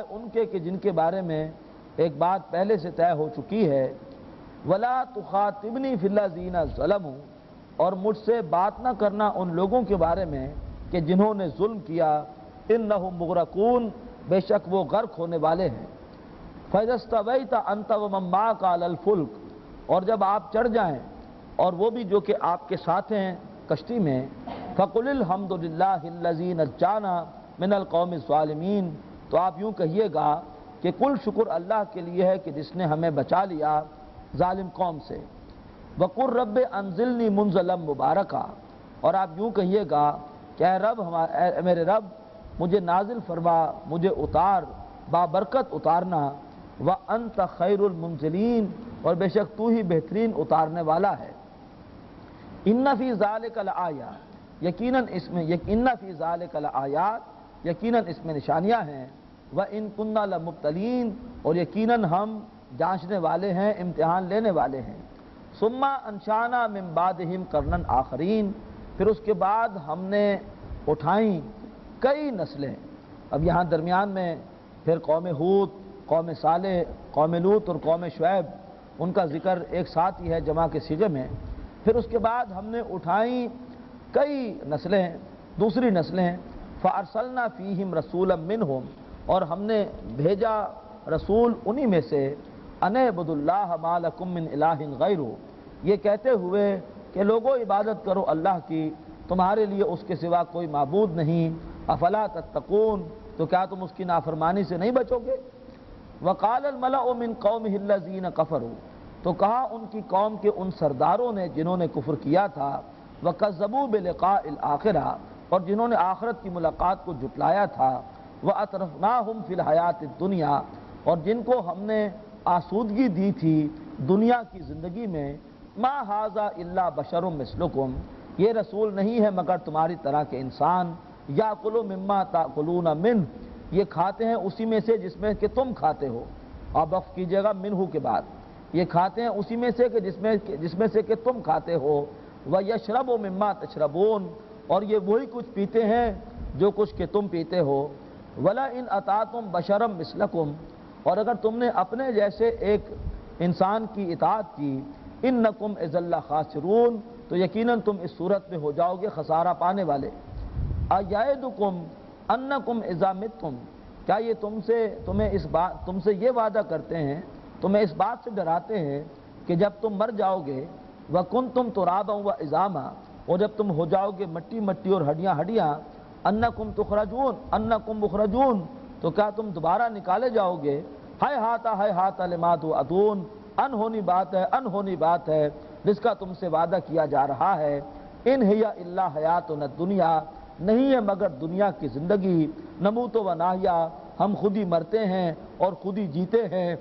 [SPEAKER 1] ان کے کہ جن کے بارے میں ایک بات پہلے سے طے ہو چکی ہے۔ وَلَا تُخَاطِبْنِي فِي الَّذِينَ ظَلَمُوا، اور مجھ سے بات نہ کرنا ان لوگوں کے بارے میں کہ جنہوں نے ظلم کیا۔ إِنَّهُمْ مُغْرَقُونَ، بے شک وہ غرق ہونے والے ہیں۔ فَإِذَا اسْتَوَيْتَ أَنْتَ وَمَن مَّعَكَ عَلَى الْفُلْكِ، اور جب آپ چڑھ جائیں اور وہ بھی جو کہ آپ کے ساتھ ہیں کشتی میں، فَقُلِ الْحَمْدُ لِلَّهِ الَّذِي نَجَّانَا مِنَ الْقَوْمِ الظَّالِمِينَ، تو آپ یوں کہیے گا کہ کل شکر اللہ کے لیے ہے کہ جس نے ہمیں بچا لیا ظالم قوم سے۔ وَقُلْ رَبِّ أَنزِلْنِي مُنزَلًا مُبَارَكًا، اور آپ یوں کہیے گا کہ اے رب، اے میرے رب، مجھے نازل فرما، مجھے اتار، بابرکت اتارنا۔ وَأَنْتَ خَيْرُ الْمُنزِلِينَ، اور بے شک تو ہی بہترین اتارنے والا ہے۔ اِنَّ فِي ذَلِكَ لَآیَاتٍ، اِنَّ فِی ذَلِكَ لَآیَاتٍ، یقیناً اس میں نشانیاں ہیں۔ وَإِن كُنَّا لَمُبْتَلِينَ، اور یقیناً ہم جانچنے والے ہیں، امتحان لینے والے ہیں۔ ثُمَّ أَنشَأْنَا مِن بَعْدِهِمْ قَرْنًا آخَرِينَ، پھر اس کے بعد ہم نے اٹھائیں کئی نسلیں۔ اب یہاں درمیان میں پھر قوم ہود، قوم صالح، قوم لوط اور قوم شعیب، ان کا ذکر ایک ساتھ ہی ہے جمع کے صیغے میں۔ پھر اس کے بعد ہم نے اٹھائیں کئی نسلیں، دوسری نسلیں۔ فَأَرْسَلْنَا فِيهِمْ رَسُولًا مِّنْهُمْ، اور ہم نے بھیجا رسول انہی میں سے، أَنِ اعْبُدُوا اللَّهَ مَا لَكُم مِّنْ إِلَٰهٍ غَيْرُهُ، یہ کہتے ہوئے کہ لوگوں عبادت کرو اللہ کی، تمہارے لیے اس کے سوا کوئی معبود نہیں۔ افلا تتقون، تو کیا تم اس کی نافرمانی سے نہیں بچو گے؟ وقال الملأ من قومه الذين كفروا، تو کہا ان کی قوم کے ان سرداروں نے جنہوں نے کفر کیا تھا، وکذبوا بلقاء الآخرہ، اور جنہوں نے آخرت کی ملاقات کو جھٹلایا تھا، واترفناهم فی الحیات الدنیا، اور جن کو ہم نے آسودگی دی تھی دنیا کی زندگی میں، ما ھذا الا بشر مثلکم، یہ رسول نہیں ہے مگر تمہاری طرح کے انسان، یاکل مما تاکلون منہ، یہ کھاتے ہیں اسی میں سے جس میں کہ تم کھاتے ہو، آپ وقف کیجئے گا منہ کے بعد، یہ کھاتے ہیں اسی میں سے کہ جس میں سے کہ تم کھاتے ہو، وَيَشْرَبُ مِمَّا تَشْرَبُونَ، اور یہ وہی کچھ پیتے ہیں جو کچھ کہ تم پیتے ہو۔ وَلَئِنْ أَطَعْتُمْ بَشَرًا مِثْلَكُمْ، اور اگر تم نے اپنے جیسے ایک انسان کی اطاعت کی، إِنَّكُمْ إِذًا لَخَاسِرُونَ، تو یقیناً تم اس صورت میں ہو جاؤ گے خسارہ پانے والے۔ أَيَعِدُكُمْ أَنَّكُمْ إِذَا مِتُّمْ، کیا یہ تم سے یہ وعدہ کرتے ہیں، تمہیں اس بات سے ڈراتے ہیں کہ جب تم مر جاؤ گے، وَكُنْتُمْ تُرَابًا وَعِظَامًا، اور جب تم ہو جاؤ گے مٹی مٹی اور ہڈیاں ہڈیاں، أَنَّكُمْ مُخْرَجُونَ، تو کیا تم دوبارہ نکالے جاؤ گے؟ ہیہات لما توعدون، انہونی بات ہے جس کا تم سے وعدہ کیا جا رہا ہے۔ ان ہی الا حیاتنا الدنیا، نہیں ہے مگر دنیا کی زندگی، نموت و نحیا، ہم خود ہی مرتے ہیں اور خود ہی جیتے ہیں،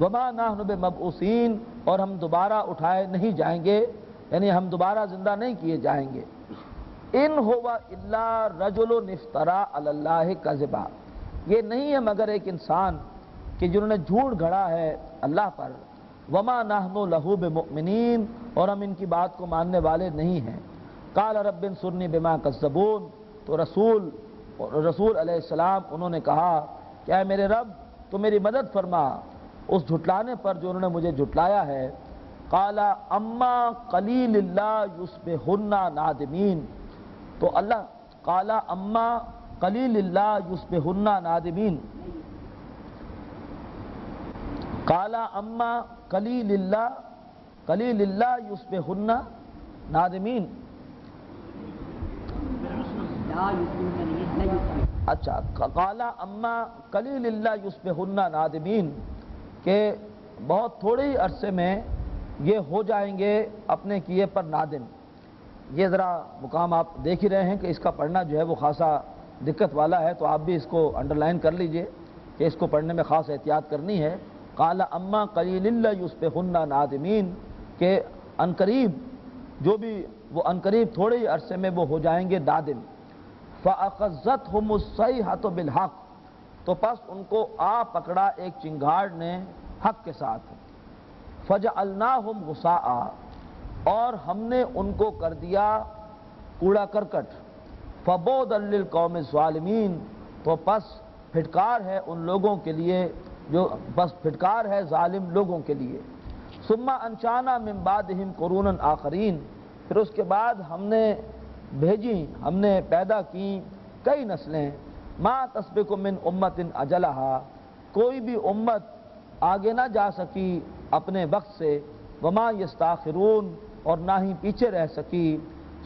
[SPEAKER 1] وما نحن بمبعوثین، اور ہم دوبارہ اٹھائے نہیں جائیں گے، یعنی ہم دوبارہ زندہ نہیں کیے جائیں گے۔ ان هو الا رجل افترى علی اللہ کذبا، یہ نہیں ہے مگر ایک انسان کہ جنہوں نے جھوٹ گھڑا ہے اللہ پر، وما نحن له بمؤمنین، اور ہم ان کی بات کو ماننے والے نہیں ہیں۔ قال رب انصرنی بما کذبون، تو رسول علیہ السلام انہوں نے کہا کہ اے میرے رب تو میری مدد فرما اس جھٹلانے پر جو انہوں نے مجھے جھٹلایا ہے۔ قال اما قلیل اللہ یصبحن نادمین، تو اللہ قال اما قلیل اللہ یصبحن نادمین، قال اما قلیل اللہ یصبحن نادمین، اچھا قال اما قلیل اللہ یصبحن نادمین، کہ بہت تھوڑے ہی عرصے میں یہ ہو جائیں گے اپنے کیے پر نادم۔ یہ ذرا مقام آپ دیکھ ہی رہے ہیں کہ اس کا پڑھنا جو ہے وہ خاصا دقت والا ہے، تو آپ بھی اس کو انڈرلائن کر لیجئے کہ اس کو پڑھنے میں خاص احتیاط کرنی ہے۔ قال اما قلیل اللہ یصبحن نادمین، کہ عنقریب جو بھی وہ عنقریب تھوڑے ہی عرصے میں وہ ہو جائیں گے نادم۔ فَأَخَذَتْهُمُ الصَّيْحَةُ بِالْحَقِّ، تو پس ان کو آ پکڑا ایک چنگھاڑ نے حق کے ساتھ۔ فَجَعَلْنَاهُمْ غُثَاءً، اور ہم نے ان کو کر دیا کوڑا کرکٹ۔ فَبُعْدًا لِلْقَوْمِ الظَّالِمِينَ، تو پس پھٹکار ہے ان لوگوں کے لیے پھٹکار ہے ظالم لوگوں کے لیے۔ ثُمَّ أَنشَأْنَا مِن بَعْدِهِمْ قُرُونًا آخَرِينَ، پھر اس کے بعد ہم نے پیدا کی کئی نسلیں۔ ما تسبق من امت اجلہا، کوئی بھی امت آگے نہ جا سکی اپنے وقت سے، وما یستاخرون، اور نہ ہی پیچھے رہ سکی،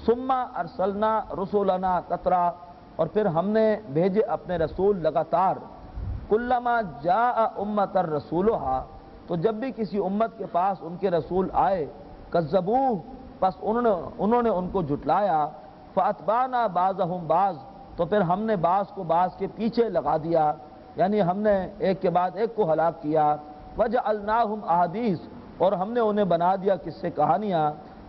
[SPEAKER 1] ثم ارسلنا رسولنا تترا، اور پھر ہم نے بھیجے اپنے رسول لگاتار، کلما جاء امت رسولها، تو جب بھی کسی امت کے پاس ان کے رسول آئے، کذبوہ، پس انہوں نے ان کو جھٹلایا، فاتبعنا بعضهم بعض، تو پھر ہم نے بعض کو بعض کے پیچھے لگا دیا، یعنی ہم نے ایک کے بعد ایک کو ہلاک کیا، وجعلناہم احادیث، اور ہم نے انہیں بنا دیا قصے کہانیاں،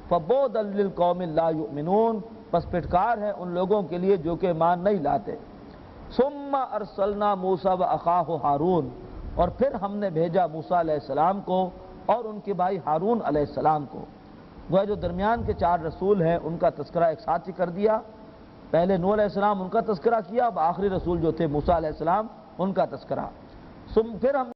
[SPEAKER 1] فبعدا للقوم لا یؤمنون، پس پھٹکار ہے ان لوگوں کے لیے جو کہ ایمان نہیں لاتے۔ ثم ارسلنا موسیٰ واخاہ ہارون، اور پھر ہم نے بھیجا موسیٰ علیہ السلام کو اور ان کے بھائی ہارون علیہ السلام کو۔ وہ جو درمیان کے 4 رسول ہیں ان کا تذکرہ ایک ساتھ ہی کر دیا، پہلے نوح علیہ السلام ان کا تذکرہ کیا، اب آخری رسول جو تھے موسیٰ علیہ السلام ان کا تذکرہ۔ پھر ہم